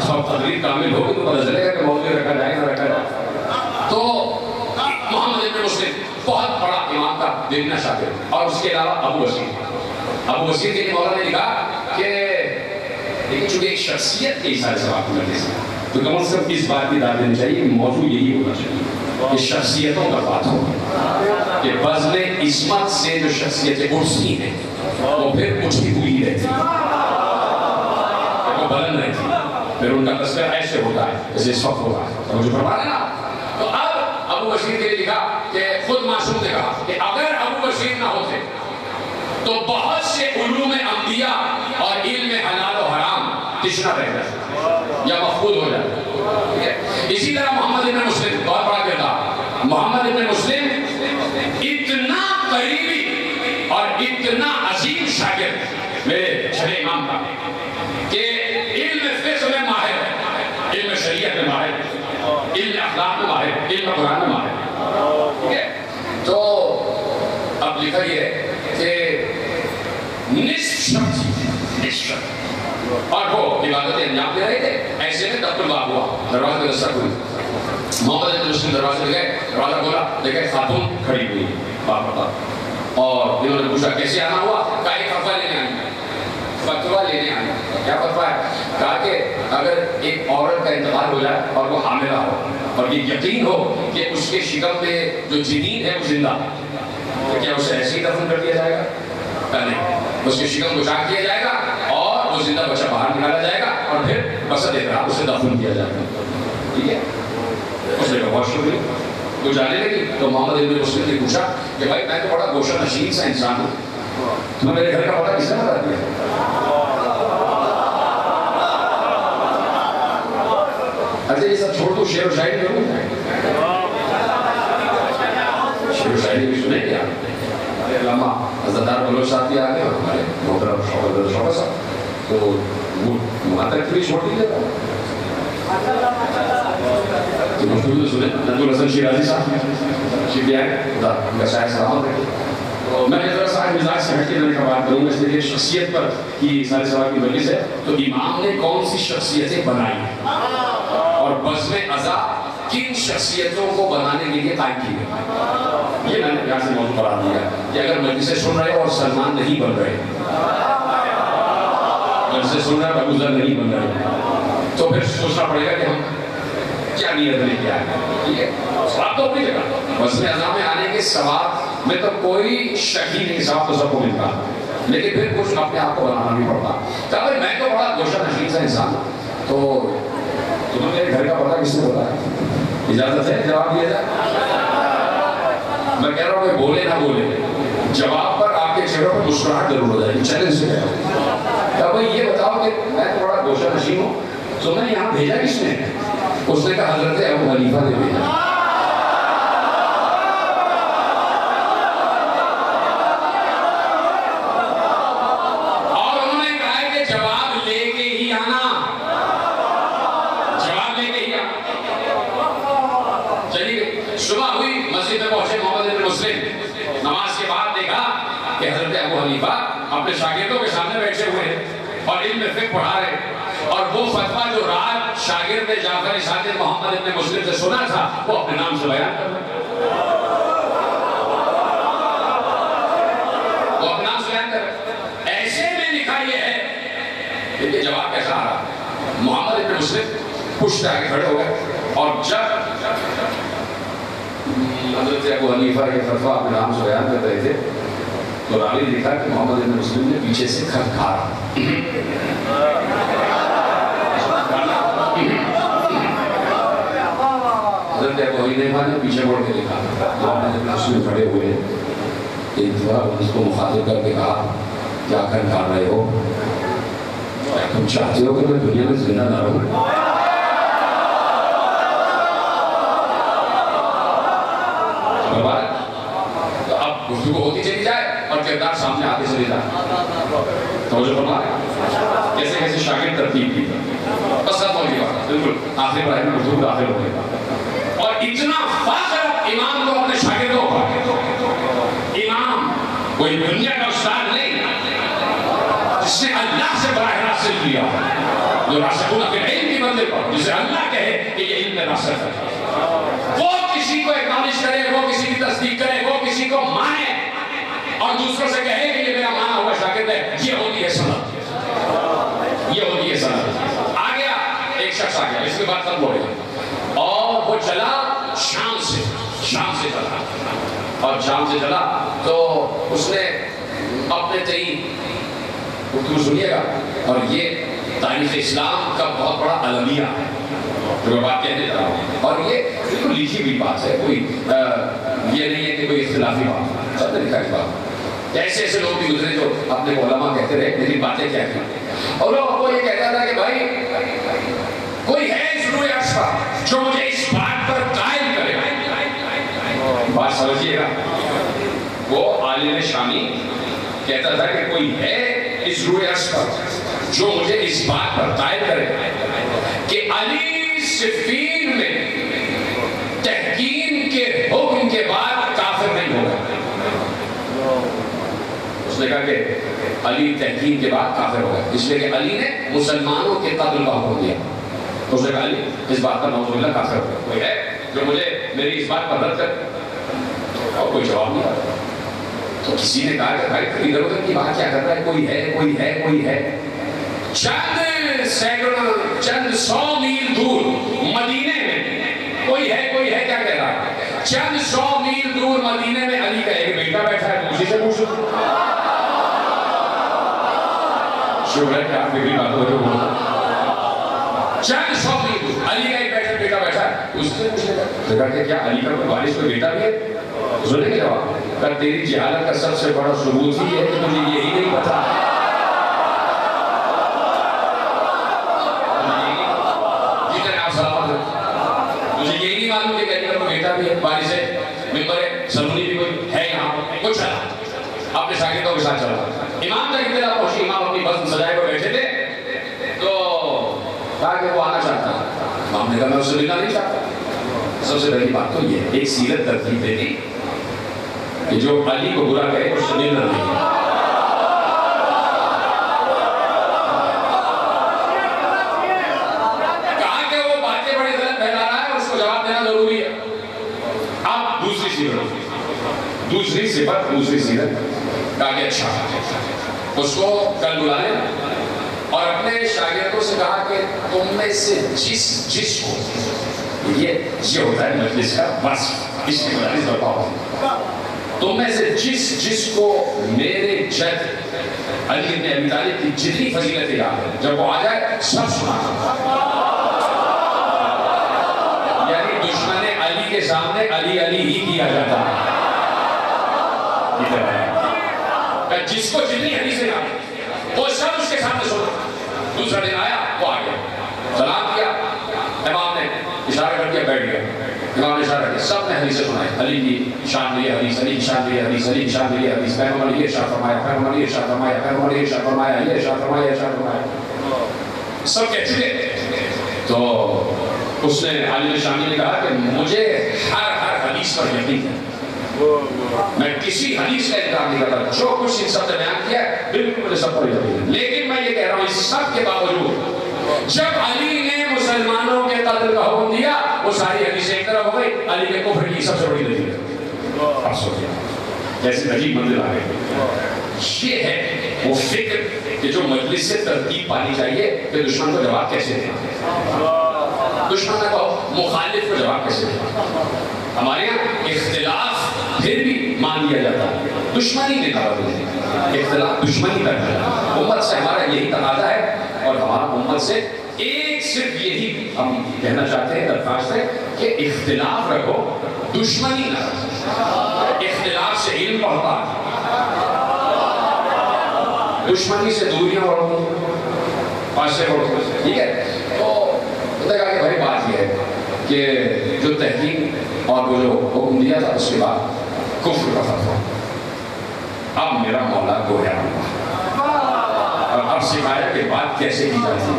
سب تقریر کامل ہوگی تو پتہ چلے گا کہ موضوع رکھا جائے نہ رکھا جائے. تو محمد ابن مسلم بہت بڑا امام کا دیکھنا شاگرد اور اس کے علاوہ ابو بصیر کے لیے مولانا نے لکھا کہ لیکن چونکہ ایک شخصیت کے اشارے سے آپ کو کرنے سے تو کم از کم اس بات کی داد دینی چاہیے کہ موضوع یہی ہونا چاہیے. کہ شخصیتوں کا بات ہو کہ بزم عصمت سے جو شخصیتیں اٹھتی ہیں وہ پھر اٹھی ہوئی رہتی وہ بلند رہتی پھر ان کا تذکرہ ایسے ہوتا ہے جیسے اس وقت ہو رہا ہے مجھے فرما ہے نا. تو اب ابو بشیر کے لیے لکھا کہ خود معصوم نے کہا کہ اگر ابو بشیر نہ ہوتے تو بہت سے علوم انبیاء اور علم حلال و حرام تشنا رہ جاتا یا مفقود ہو جاتا. اسی طرح محمد ابن مسلم بہت بڑا کردار. محمد ابن مسلم اتنا قریبی اور اتنا عظیم شاگرد میرے چھٹے امام کا کہ علم فقہ میں ماہر, علم شریعت میں ماہر, علم اخلاق میں ماہر, علم قرآن میں ماہر. ٹھیک ہے. تو اب لکھا یہ ہے کہ نصف شخص اور وہ عبادتیں انجام دے رہے تھے. ایسے میں دفتر باب ہوا, دروازے میں دستک ہوئی. محمد ابن مسلم دروازے میں گئے, دروازہ کھولا, دیکھے خاتون کھڑی ہوئی باپ بتا. اور انہوں نے پوچھا کیسے آنا ہوا؟ کہا ایک فتویٰ لینے آئی, فتویٰ لینے آئی. کیا فتویٰ ہے؟ کہا کہ اگر ایک عورت کا انتقال ہو جائے اور وہ حاملہ ہو اور یہ یقین ہو کہ اس کے شکم میں جو جنین ہے وہ زندہ, تو کیا اسے ایسے ہی دفن کر دیا جائے گا؟ نہیں, اس کے شکم کو چاک کیا جائے گا اور وہ زندہ بچہ باہر نکالا جائے گا اور پھر بسر دے کر اسے دفن کیا جائے گا. ٹھیک ہے. اس نے کہا بہت شکریہ. وہ جانے لگی تو محمد ابن مسلم نے پوچھا کہ بھائی میں تو بڑا گوشہ نشین سا انسان ہوں, تمہیں میرے گھر کا پتہ کس نے بتا دیا؟ اچھا یہ سب چھوڑ دو, شعر و شاعری ضرور ہے, شعر و شاعری بھی سنیں گے آپ. علامہ حضرت بلوچ صاحب بھی آگے اور ہمارے محترم شوکت صاحب, تو وہ وہاں تک بھی چھوڑ دیجیے گا. تو گفتگو سنیں. ندول حسن شیرازی صاحب بھی آئے, خدا ان کا شاید سلامت رکھے. تو میں ذرا سا مزاج سے ہٹ کے میں بات کروں گا, اس لیے شخصیت پر کی سارے سوال کی وجہ سے. تو امام نے کون سی شخصیتیں بنائی اور بزم عزا کن شخصیتوں کو بنانے کے لیے قائم کی گئی, یہ میں نے یہاں سے موضوع قرار دیا کہ اگر مجلسیں سن رہے اور سلمان نہیں بن رہے, مجلسیں سن رہے اور ابو ذر نہیں بن رہے, تو پھر سوچنا پڑے گا کہ ہم کیا نیت لے کے آئے. ٹھیک ہے. ثواب تو اپنی جگہ, بزم عزا میں آنے کے ثواب میں تو کوئی شک ہی نہیں, ثواب تو سب کو ملتا, لیکن پھر کچھ اپنے آپ کو بنانا بھی پڑتا. کہ میں تو بڑا گوشہ نشین سا انسان, تو تمہیں میرے گھر کا پتہ کس نے بولا ہے؟ اجازت ہے جواب دیا جائے؟ میں کہہ رہا ہوں کہ بولے نہ بولے, جواب پر آپ کے چہروں پر مسکراہٹ ضرور ہو جائے گی. چیلنج سے کہہ رہا ہوں کہ بھائی یہ بتاؤ کہ میں تو بڑا گوشہ نشین ہوں, تو میں یہاں بھیجا کس نے؟ اس نے کہا حضرت ابو حنیفہ نے بھیجا. اور انہوں نے کہا کہ جواب لے کے ہی آنا, صبح ہوئی, مسجد میں پہنچے محمد ابن مسلم, نماز کے بعد دیکھا کہ حضرت ابو حنیفہ اپنے شاگردوں کے سامنے بیٹھے ہوئے ہیں اور علم فقہ پڑھا رہے, اور وہ فتویٰ جو رات شاگرد جعفر صادق محمد ابن مسلم سے سنا تھا وہ اپنے نام سے بیان کر رہے, وہ اپنے نام سے بیان کر رہے. ایسے میں لکھا یہ ہے کہ جواب کیسا آ رہا. محمد ابن مسلم پشت آگے کھڑے ہو گئے, اور جب حضرت ابو حنیفہ یہ فتویٰ اپنے نام سے بیان کر رہے تھے تو راوی نے لکھا کہ محمد ابن مسلم نے پیچھے سے کھٹکھارا. حضرت ابو حنیفہ نے پیچھے مڑ کے لکھا, محمد ابن مسلم کھڑے ہوئے, ایک دفعہ اس کو مخاطب کر کے کہا کیا کھٹکھار رہے ہو, تم چاہتے ہو کہ میں دنیا میں زندہ نہ رہوں؟ تو اب گفتگو ہوتی چلی جائے اور کردار سامنے آتے چلے جائے. توجہ فرما کیسے کیسے شاگرد ترتیب کی, بس ختم ہو گیا, بالکل آخر پر میں گفتگو داخل ہو گیا. اور اتنا فخر امام کو اپنے شاگردوں پر, امام کوئی دنیا کا استاد نہیں جس نے اللہ سے براہ راست علم لیا, جو راسخون فی العلم کی منزل پر, جسے اللہ کہے کہ یہ علم میں راسخ ہے, وہ کسی کو اکنالج کرے, وہ کسی کی تصدیق کرے, وہ کسی کو مانے اور دوسروں سے کہے کہ یہ میرا مانا ہوا شاگرد ہے, یہ ہوتی ہے سند, یہ ہوتی ہے سند. آ گیا ایک شخص آ گیا, اس کے بعد ختم ہو گیا, اور وہ چلا شام سے اور شام سے چلا تو اس نے اپنے تئیں گفتگو سنیے گا، اور یہ تاریخ اسلام کا بہت بڑا المیہ ہے جو میں بات کہنے جا رہا ہوں، اور یہ بالکل لکھی ہوئی بات ہے، کوئی یہ نہیں ہے کہ کوئی اختلافی بات، سب نے لکھا ہے بات۔ ایسے ایسے لوگ بھی گزرے جو اپنے علماء کہتے رہے لیکن باتیں کیا کی، اور وہ یہ کہتا تھا کہ بھائی کوئی ہے اس روئے عرش پر جو مجھے اس بات پر قائل کرے۔ بات سمجھیے گا، وہ عالم شامی کہتا تھا کہ کوئی ہے اس روئے عرش پر جو مجھے اس بات پر قائل کرے کہ علی صفین میں تحکیم کے حکم کے بعد کافر نہیں ہوگا۔ اس نے کہا کہ علی تحکیم کے بعد کافر ہوگا، اس لیے کہ علی نے مسلمانوں کے قتل کا حکم دیا۔ اس نے کہا علی اس بات پر نعوذ باللہ کافر ہوگا، کوئی ہے جو مجھے میری اس بات پر رد کر، اور کوئی جواب نہیں آتا۔ تو کسی نے کہا کہ بھائی ادھر ادھر کی بات کیا کر رہا ہے، کوئی ہے کوئی ہے کوئی ہے۔ چند سو میل دور مدینے میں کوئی ہے کیا کہہ رہا ہے؟ چند سو میل دور مدینے میں علی کا ایک بیٹا بیٹھا ہے، اسی سے پوچھو۔ شکر ہے کہ آپ میری بات ہو رہی ہو۔ چند سو میل دور علی کا ایک بیٹا بیٹھا ہے، اس سے پوچھے گا دیکھا کہ کیا علی کا کوئی وارث کوئی بیٹا بھی ہے؟ اس نے کیا جواب کہ تیری جہالت کا سب سے بڑا ثبوت ہی ہے کہ مجھے یہی نہیں پتا۔ مجھے یہی نہیں معلوم کہ علی کا کوئی بیٹا بھی ہے، وارث ہے، ممبر سلونی بھی کوئی ہے یہاں، کچھ چلا اپنے شاگردوں کے ساتھ چلا۔ امام تک اطلاع پہنچی، امام اپنی بزم سجائے ہوئے بیٹھے تھے، تو کہا کہ وہ آنا چاہتا ہے۔ امام نے کہا میں اسے ملنا نہیں چاہتا۔ سب سے پہلی بات تو یہ ایک سیرت ترتیب دے دی کہ جو علی کو برا کہے اس سے ملنا نہیں ہے۔ کہا کہ وہ باتیں بڑی غلط پھیلا رہا ہے، اس کو جواب دینا ضروری ہے۔ اب دوسری سیرت کہا کہ اچھا اس کو کل بلا لیں، اور اپنے شاگردوں سے کہا کہ تم میں سے جس کو یہ ہوتا ہے مجلس کا بس اس کی مجلس بتاؤ، تم میں سے جس کو میرے جد علی بن ابی طالب کی جتنی فضیلتیں یاد ہے جب وہ آ جائے سب سنا۔ یعنی دشمن علی کے سامنے علی ہی کیا جاتا ہے۔ جس کو جتنی حدیثیں یاد ہے وہ سب اس کے سامنے سنا۔ دوسرا دن آیا، وہ آ گیا، سلام کیا، امام نے اشارہ کر کے بیٹھ گیا، امام نے اشارہ کیا، سب نے حدیثیں سنائی، علی کی شان میں یہ حدیث، علی کی شان میں یہ حدیث، علی کی شان میں یہ حدیث، پیغمبر نے یہ ارشاد فرمایا، پیغمبر نے یہ ارشاد فرمایا، پیغمبر نے یہ ارشاد فرمایا، یہ ارشاد فرمایا، یہ ارشاد فرمایا، سب کہہ چکے۔ تو اس نے علی شامی نے کہا کہ مجھے ہر حدیث پر یقین ہے، میں کسی حدیث کا انکار نہیں کرتا، جو کچھ ان سب نے بیان کیا ہے بالکل مجھے سب پر یقین ہے، لیکن میں یہ کہہ رہا ہوں اس سب کے باوجود جب علی نے مسلمانوں کے قتل کا حکم دیا وہ ساری حدیثیں ایک طرف ہو گئی، علی کے کفر کی سب سے بڑی دلیل ہے۔ اب سوچیے کیسی عجیب منزل آ گئی۔ یہ ہے وہ فکر کہ جو مجلس سے ترتیب پانی چاہیے کہ دشمن کو جواب کیسے دیں، دشمن کا مخالف کو جواب کیسے دیں۔ ہمارے یہاں اختلاف پھر بھی مان لیا جاتا ہے، دشمنی میں دعوت ہے، اختلاف دشمنی کرنا ہے۔ امت سے ہمارا یہی تقاضا ہے، اور ہمارا امت سے ایک صرف یہی ہم کہنا چاہتے ہیں درخواست ہے کہ اختلاف رکھو، دشمنی نہ رکھو۔ اختلاف سے علم بڑھتا ہے، دشمنی سے دوریاں بڑھتی ہیں، فاصلے بڑھتے ہیں، ٹھیک ہے۔ تو بتا کہ بھائی بات یہ ہے کہ جو تحقیق اور وہ جو حکم دیا تھا اس کے بعد کفر کا فتویٰ، اب میرا مولا گویا ہوا، اور اب سکھایا کہ بات کیسے کی جاتی ہے۔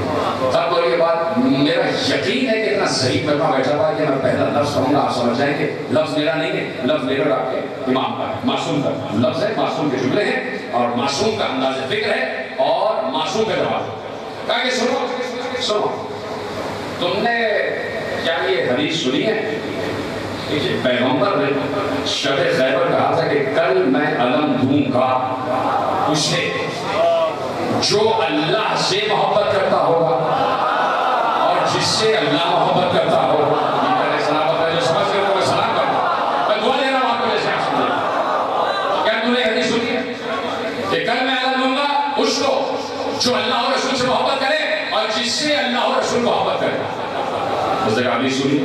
تب اور یہ بات میرا یقین ہے کہ اتنا صحیح میں بیٹھا تھا کہ میں پہلا لفظ کہوں گا آپ سمجھ جائیں کہ لفظ میرا نہیں ہے، لفظ میرا آپ کے امام کا ہے، معصوم کا لفظ ہے، معصوم کے جملے ہیں اور معصوم کا انداز فکر ہے اور معصوم کا جواب۔ کہا کہ سنو تم نے کیا یہ حدیث سنی ہے؟ پیغمبر نے شب خیبر کہا تھا کہ کل میں علم دوں گا اسے جو اللہ سے محبت کرتا ہوگا اور جس سے اللہ محبت کرتا ہوگا۔ سلام جو سمجھ کر میں سلام کرتا ہوں، میں دعا دے رہا ہوں آپ کو جیسے آپ سمجھیں۔ پوچھ لو جو اللہ اور رسول سے محبت کرے اور جس سے اللہ اور رسول محبت کرے. اس نے حدیث سنی,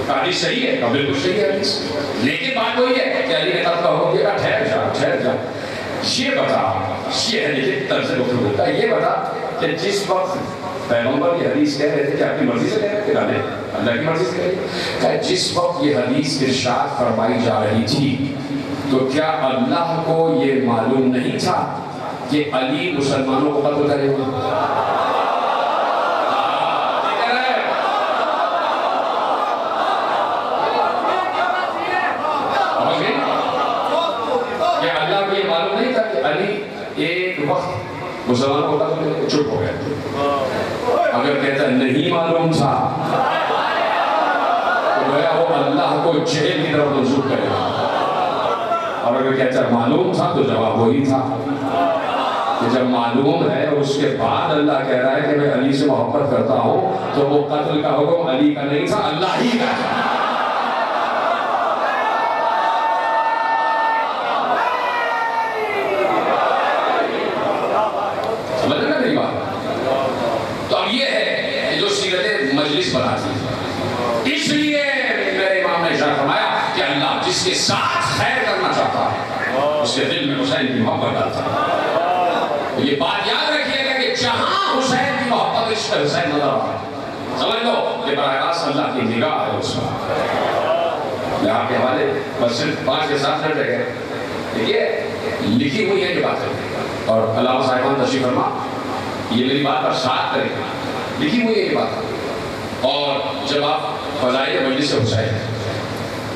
حدیث صحیح ہے, بالکل صحیح ہے حدیث, لیکن بات وہی ہے کہ علی نے قتل ہو گیا. ٹھہر جا یہ بتا, یہ ہے لیکن طرز گفتگو کا, یہ بتا کہ جس وقت پیغمبر یہ حدیث کہہ رہے تھے کہ اپنی مرضی سے کہہ رہے تھے, اللہ کی مرضی سے کہہ رہے تھے, جس وقت یہ حدیث ارشاد فرمائی جا رہی تھی تو کیا اللہ کو یہ معلوم نہیں تھا کہ علی مسلمانوں کو قتل کریں گے؟ کیا اللہ کو یہ معلوم نہیں تھا کہ علی ایک وقت مسلمانوں کو قتل کریں گے؟ چپ ہو گئے. اگر کہتا نہیں معلوم تھا تو گویا وہ اللہ کو جہل کی طرف منسوخ کرے گا, اور اگر کہتا معلوم تھا تو جواب وہی تھا کہ جب معلوم ہے اور اس کے بعد اللہ کہہ رہا ہے کہ میں علی سے محبت کرتا ہوں تو وہ قتل کا حکم علی کا نہیں تھا, اللہ ہی کا تھا. سمجھ رہے نا میری بات؟ تو اب یہ ہے کہ جو سیرت مجلس بناتی ہے, اس لیے میرے امام نے اشارہ فرمایا کہ اللہ جس کے ساتھ خیر کرنا چاہتا ہے اس کے دل میں حسین کی محبت ڈالتا ہے. یہ بات یاد رکھیے گا کہ جہاں حسین کی محبت عشق حسین نظر آتا ہے, سمجھ لو کہ براہ راست اللہ کی نگاہ ہے اس کا. میں آپ کے حوالے بس صرف 5 کے 7 منٹ رہ گئے. دیکھیے لکھی ہوئی ہے یہ بات ہے, اور علامہ صاحبان تشریف فرما یہ میری بات پر ساتھ کریں, لکھی ہوئی ہے یہ بات. اور جب آپ فضائل مجلس حسین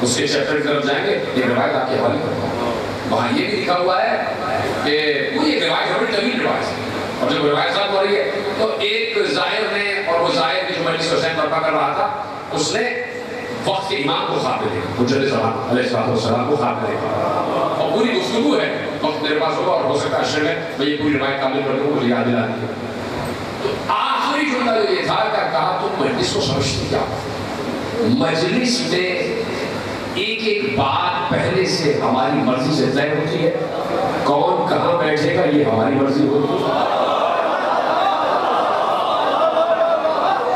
اس کے چیپٹر کی طرف جائیں گے, ایک روایت آپ کے حوالے کرتا ہوں, وہاں یہ بھی لکھا ہوا ہے کہ وہ ایک روایت بڑی طویل روایت ہے, اور جب روایت صاحب ہو رہی ہے تو ایک زائر نے, اور وہ زائر کی جو مجلس حسین برپا کر رہا تھا, اس نے وقت کے امام کو خواب میں دیکھا, حجت زمان علیہ السلام کو خواب میں دیکھا, اور پوری گفتگو ہے, وقت میرے پاس ہوگا اور ہو سکتا ہے اشرے میں میں یہ پوری روایت کامل کر دوں, مجھے یاد دلا دی. تو آخری جملہ جو یہ تھا کہ کہا تم مجلس کو سمجھتے کیا؟ مجلس میں ایک ایک بات پہلے سے ہماری مرضی سے طے ہوتی ہے, کون کہاں بیٹھے گا یہ ہماری مرضی ہوتی ہے.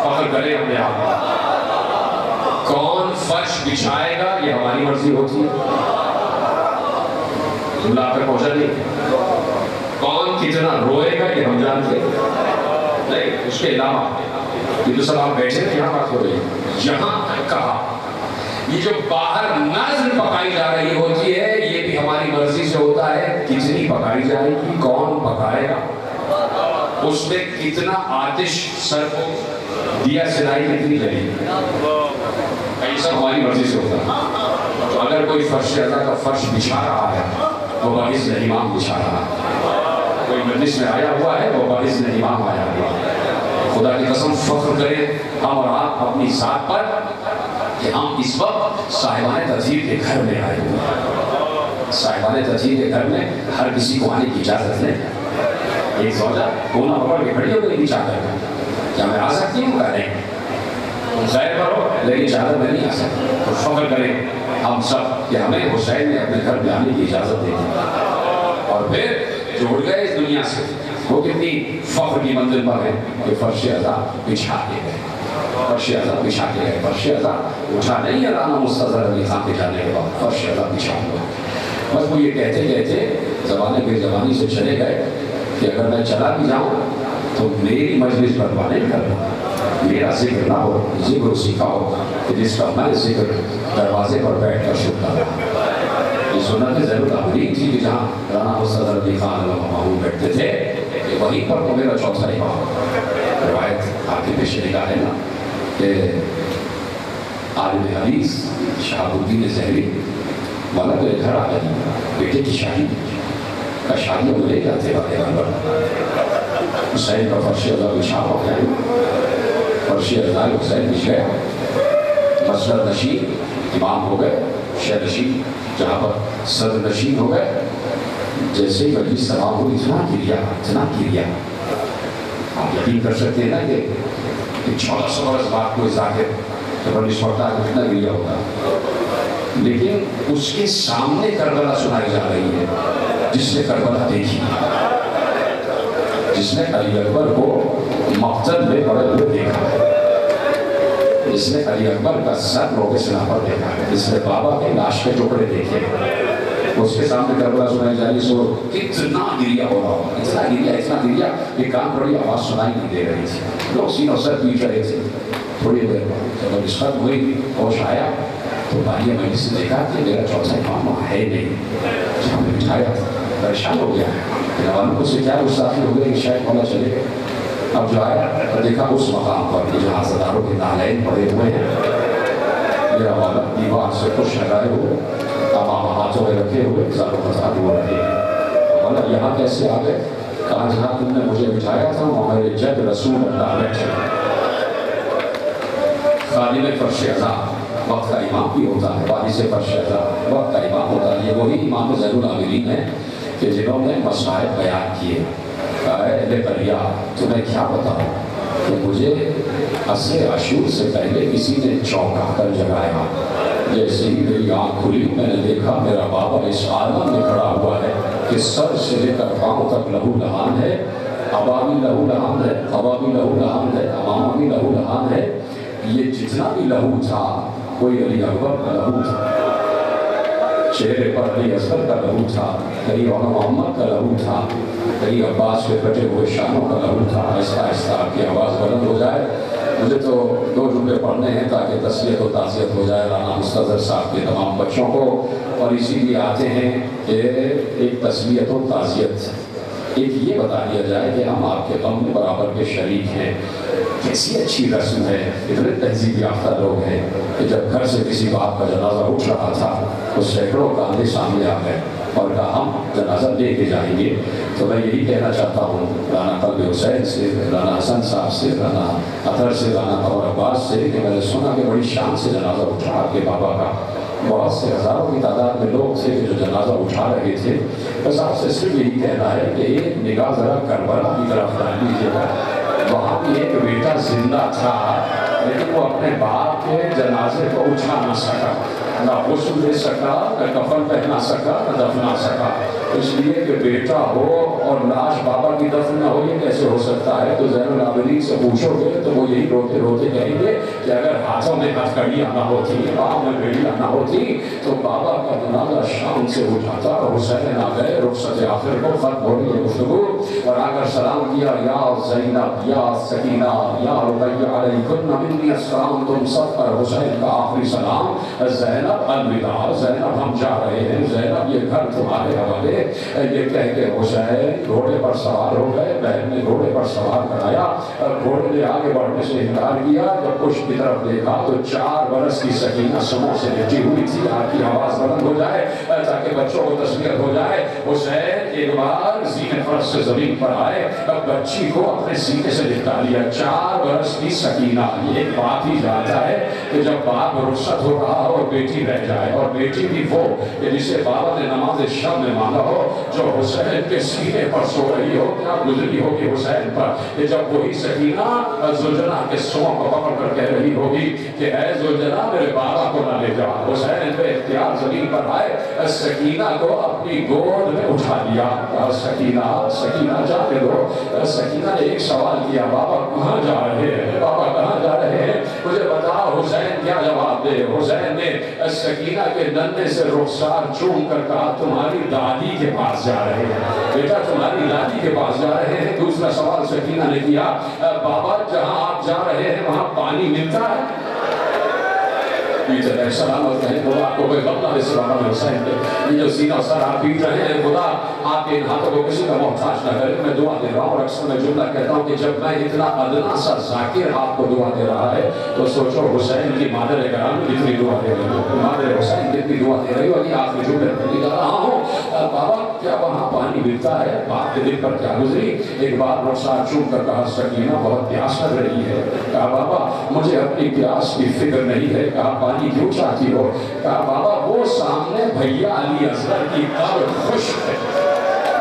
فخر کرے ہم نے آپ, کون فرش بچھائے گا یہ ہماری مرضی ہوتی ہے. جملہ آپ تک پہنچا نہیں, کون کتنا روئے گا یہ ہم جانتے نہیں. اس کے علاوہ یہ تو سب آپ بیٹھے ہیں, یہاں بات ہو رہی ہے, یہاں کہا یہ جو باہر نظر پکائی جا رہی ہوتی ہے یہ بھی ہماری مرضی سے ہوتا ہے, کتنی پکائی جائے گی, کون پکائے گا, اس میں کتنا آتش سر کو دیا سلائی کتنی جلے گی, یہ سب ہماری مرضی سے ہوتا ہے. تو اگر کوئی فرش ادا کا فرش بچھا رہا ہے وہ باعث امام بچھا رہا ہے, کوئی مجلس میں آیا ہوا ہے وہ باعث امام آیا ہوا ہے. خدا کی قسم فخر کریں ہم اور آپ اپنی ذات پر کہ ہم اس وقت صاحبان تطہیر کے گھر میں آئے ہوئے ہیں. صاحبان تطہیر کے گھر میں ہر کسی کو آنے کی اجازت نہیں. ایک زوجہ کونا پکڑ کے کھڑی ہو گئی نہیں چاہتا ہے, کیا میں آ سکتی ہوں؟ کہہ رہے ہیں ظاہر کرو لیکن اجازت میں نہیں آ سکتی. تو فخر کریں ہم سب کہ ہمیں حسین نے اپنے گھر میں آنے کی اجازت دے دی, اور پھر جو اڑ گئے اس دنیا سے وہ کتنی فخر کی منزل پر ہے کہ فرش ادا بچھا کے گئے, فرش ادا بچھا کے گئے. فرش ادا اٹھا نہیں علامہ مستظہر علی خان کے جانے کے بعد, فرش ادا بچھا ہوا. بس وہ یہ کہتے کہتے زبانے بے زبانی سے چلے گئے کہ اگر میں چلا بھی جاؤں تو میری مجلس برپا نہیں کرنا, میرا ذکر نہ ہو, ذکر سکھاؤ کہ جس کا میں ذکر دروازے پر بیٹھ کر سنتا رہا. یہ سنت ضرور تعبیر تھی کہ جہاں رانا مستظہر علی خان علامہ محمود بیٹھتے تھے کہ وہیں پر تو میرا چوتھا امام. روایت آپ کے پیش نگاہ ہے نا کہ عالم حدیث شہاب الدین ظہری والا تو گھر آ گئی, بیٹے کی شادی کا شادیوں میں لے جاتے والے گھر حسین کا فرش ادا بچھا ہو گیا, فرش ادا حسین بچھ گئے, مسجد نشین امام ہو گئے, شہ نشین جہاں پر صدر نشین ہو گئے. جیسے ہی مجلس تمام ہوئی اتنا کیا آپ یقین کر سکتے ہیں نا کہ 1400 برس بعد کوئی ذاکر جب مجلس پڑھتا ہے کتنا گریا ہوگا, لیکن اس کے سامنے کربلا سنائی جا رہی ہے جس نے کربلا دیکھی. جس نے علی اکبر کو مقتل میں پڑے ہوئے دیکھا ہے، جس نے علی اکبر کا سر روکے سنا پر دیکھا ہے، جس نے بابا کے لاش کے ٹکڑے دیکھے، اس کے سامنے کربلا سنائی جا رہی سو کتنا گریا ہو رہا ہوگا، اتنا گریا کہ کان بڑی آواز سنائی نہیں دے رہی تھی، لوگ سینوں سر پیٹ رہے تھے۔ تھوڑی دیر بعد جب اس ختم ہوئی ہوش آیا تو باریہ میں نے سے دیکھا کہ میرا چوتھا امام وہاں ہے نہیں، جہاں میں بٹھایا پریشان ہو گیا ہے، والوں کو سے کیا گستاخی ہو گئی کہ شاید مولا چلے گئے۔ اب جو آیا اور دیکھا اس مقام پر جہاں عزاداروں کے نالین پڑے ہوئے ہیں، میرا والا دیوار سے خوش لگائے ہوئے، تمام ہاتھوں میں رکھے ہوئے زاروں ہزار ہو رہے ہیں۔ والا یہاں کیسے آ گئے؟ کہا جہاں تم نے مجھے بٹھایا تھا وہاں میرے جد رسول اللہ بیٹھے، خادم فرش عزا وقت کا امام بھی ہوتا ہے، وارث فرش عزا وقت کا امام ہوتا ہے۔ یہ وہی امام زین العابدین ہیں کہ جنہوں نے مصائب بیان کیے۔ کہا اے اہل قریہ تمہیں کیا بتاؤں کہ مجھے عصر عاشور سے پہلے کسی نے چونکا کر جگایا، جیسے ہی میری آنکھ کھلی میں نے دیکھا میرا بابا اس عالم میں کھڑا ہوا ہے کہ سر سے لے کر پاؤں تک لہو لہان ہے، ابا بھی لہو لہان ہے، ابا بھی لہو لہان ہے، امامہ بھی لہو لہان ہے۔ یہ جتنا بھی لہو تھا کوئی علی اکبر کا لہو تھا، چہرے پر علی اصغر کا لہو تھا، کئی محمد کا لہو تھا، کئی عباس کے کٹے ہوئے شانوں کا لہو تھا۔ آہستہ آہستہ آپ کی آواز بلند ہو جائے، مجھے تو 2 جملے پڑھنے ہیں تاکہ تسلیت و تعزیت ہو جائے رانا مستظہر صاحب کے تمام بچوں کو، اور اسی لیے آتے ہیں کہ ایک تسلیت و تعزیت، ایک یہ بتا دیا جائے کہ ہم آپ کے غم میں برابر کے شریک ہیں۔ کیسی اچھی رسم ہے، اتنے تہذیب یافتہ لوگ ہیں کہ جب گھر سے کسی باپ کا جنازہ اٹھ رہا تھا تو سینکڑوں کاندھے سامنے آ گئے اور کہا ہم جنازہ لے کے جائیں گے۔ تو میں یہی کہنا چاہتا ہوں رانا قلب حسین سے، رانا حسن صاحب سے، رانا اطہر سے، رانا قمر عباس سے کہ میں نے سنا کہ بڑی شان سے جنازہ اٹھا آپ کے بابا کا، بہت سے ہزاروں کی تعداد میں لوگ تھے کہ جو جنازہ اٹھا رہے تھے۔ بس آپ سے صرف یہی کہنا ہے کہ ایک نگاہ ذرا کربلا کی طرف ڈال لیجیے گا، وہاں بھی ایک بیٹا زندہ تھا لیکن وہ اپنے باپ کے جنازے کو اٹھا نہ سکا، نہ غسل دے سکا، نہ کفن پہنا سکا، نہ دفنا سکا، اس لیے کہ بیٹا ہو اور لاش بابا کی دفن نہ ہو، یہ کیسے ہو سکتا ہے؟ تو زین العابدین سے پوچھو گے تو وہ یہی روتے روتے کہیں گے کہ اگر ہاتھوں میں ہتھکڑیاں نہ ہوتی، پاؤں میں بیڑیاں نہ ہوتی تو بابا کا جنازہ شام سے اٹھاتا۔ حسین آ گئے، رخصت آخر کو ختم ہو رہی ہے گفتگو، اور آ کر سلام کیا، یا زینب، یا سکینہ، یا رقیہ علیکن منی السلام، تم سب پر حسین کا آخری سلام۔ زینب الوداع، زینب ہم جا رہے ہیں، زینب یہ گھر تمہارے حوالے۔ یہ کہہ کے حسین گھوڑے پر سوار ہو گئے، بہن نے گھوڑے پر سوار کرایا، گھوڑے نے آگے بڑھنے سے انکار کیا۔ جب پشت کی طرف دیکھا تو 4 برس کی سکینہ سموں سے لٹی ہوئی تھی۔ آپ کی آواز بلند ہو جائے تاکہ بچوں کو تسلیت ہو جائے۔ حسین ایک بار زین فرش سے زمین پر آئے، اب بچی کو اپنے سینے سے لٹا لیا۔ 4 برس کی سکینہ، یہ ایک بات ہی جانتا ہے کہ جب باپ رخصت ہو رہا ہو اور بیٹی رہ جائے، اور بیٹی بھی وہ کہ جسے بابا نے نماز شب میں مانگا ہو، جو حسین کے سینے پر سو رہی ہو، کیا گزری ہوگی حسین پر کہ جب وہی سکینہ زلجنہ کے سوؤں کو پکڑ کر کہہ رہی ہوگی کہ اے زلجنہ میرے بابا کو نہ لے جا۔ حسین بے اختیار زمین پر آئے، سکینہ کو اپنی گود میں اٹھا لیا۔ سکینہ سکینہ جانے دو۔ سکینہ نے ایک سوال کیا، بابا کہاں جا رہے ہیں؟ بابا کہاں جا رہے ہیں؟ مجھے بتا۔ حسین کیا جواب دے؟ حسین نے سکینہ کے ننھے سے رخسار چوم کر کہا تمہاری دادی کے پاس جا رہے ہیں بیٹا، تمہاری دادی کے پاس جا رہے ہیں۔ دوسرا سوال سکینہ نے کیا، بابا جہاں آپ جا رہے ہیں وہاں پانی ملتا ہے؟ سلامت کہیں خدا آپ کو کوئی غم نہ دے سلامت حسین کے، یہ جو سینہ سر آپ پیٹ رہے ہیں، خدا آپ کے ان ہاتھوں کو کسی کا محتاج نہ کرے۔ میں دعا دے رہا ہوں اور اکثر میں جملہ کہتا ہوں کہ جب میں اتنا ادنا سا ذاکر آپ کو دعا دے رہا ہے تو سوچو حسین کی مادر کرام کتنی دعا دے رہی ہو، مادر حسین کتنی دعا دے رہی ہو۔ یہ آخری جملے پڑھنے جا رہا ہوں، بابا کیا وہاں پانی ملتا ہے؟ باپ کے دل پر کیا گزری؟ ایک بار رخسار چوم کر کہا سکینہ بہت پیاس لگ رہی ہے۔ کہا بابا مجھے اپنی پیاس کی فکر نہیں ہے۔ کہا پانی کیوں چاہتی ہو؟ کہا بابا وہ سامنے بھیا علی اصغر کی قبر خشک ہے،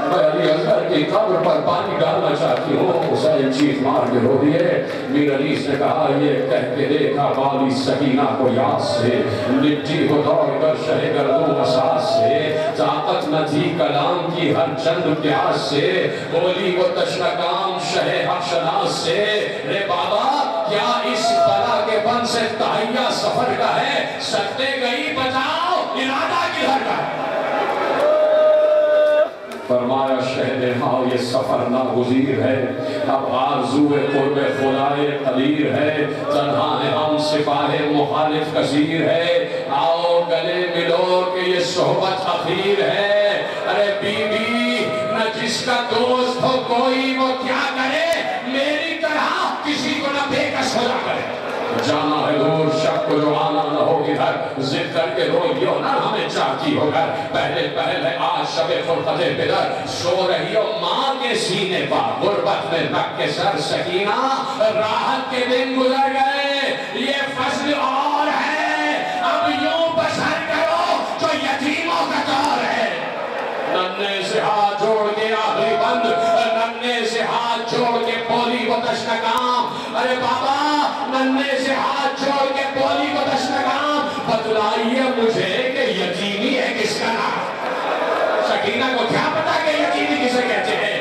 میں علی اصغر کی قبر پر پانی ڈالنا چاہتی ہوں۔ حسین چیخ مار کے رو دیے۔ میر علی نے کہا یہ کہہ کے دیکھا بالی سکینہ کو یاد سے، لٹی کو دوڑ کر شہ گردوں اساس سے، طاقت نہ تھی کلام کی ہر چند پیاس سے، بولی وہ تشنہ کام شہ حق شناس سے، رے بابا کیا اس بلا کے بن سے تہیا سفر کا ہے؟ سکتے گئی بچاؤ، ارادہ کدھر کا ہے؟ فرمایا شہد ماں یہ سفر ناگزیر ہے، اب آرزو قرب خدائے قدیر ہے، تنہا ہے ہم سپاہ مخالف کثیر ہے، آؤ گلے ملو کہ یہ صحبت اخیر ہے۔ ارے بی بی نہ جس کا دوست ہو کوئی وہ کیا کرے، میری طرح کسی کو نہ بے کس ہو جا کرے۔ جانا ہے دور شک کو جو آنا نہ ہو ادھر، ضد کر کے روئیو نہ ہمیں چاہتی ہو گھر، پہلے پہلے آج شب فرقت بدر، سو رہی ہو ماں کے سینے پر، غربت میں رکھ کے سر سکینہ، راحت کے دن گزر گئے، یہ فصل اور ہے، اب یوں بسر کرو جو یتیموں کا دور ہے۔ ننے سے ہاتھ جوڑ کے آخری بند، ننے سے ہاتھ جوڑ کے بولی وہ تشنکام، ارے بابا ننے سے ہاتھ جوڑ کے بولی وہ تشنکام، بتلائیے مجھے کہ یتیمی ہے کس کا نام؟ سکینہ کو کیا پتا کہ یتیمی کسے کہتے ہیں؟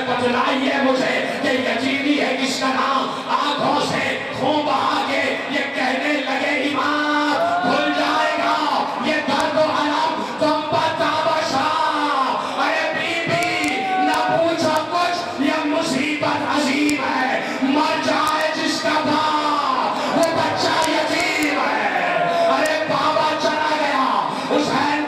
بتلائیے مجھے کہ یتیمی ہے کس کا نام؟ آنکھوں سے خون بہا کے یہ کہنے لگے امام، بھول جائے گا یہ درد و علم تم بتا بشا، ارے بی بی نہ پوچھو کچھ یہ مصیبت عظیم ہے، مر جائے جس کا باپ وہ بچہ یتیم ہے۔ ارے بابا چلا گیا حسین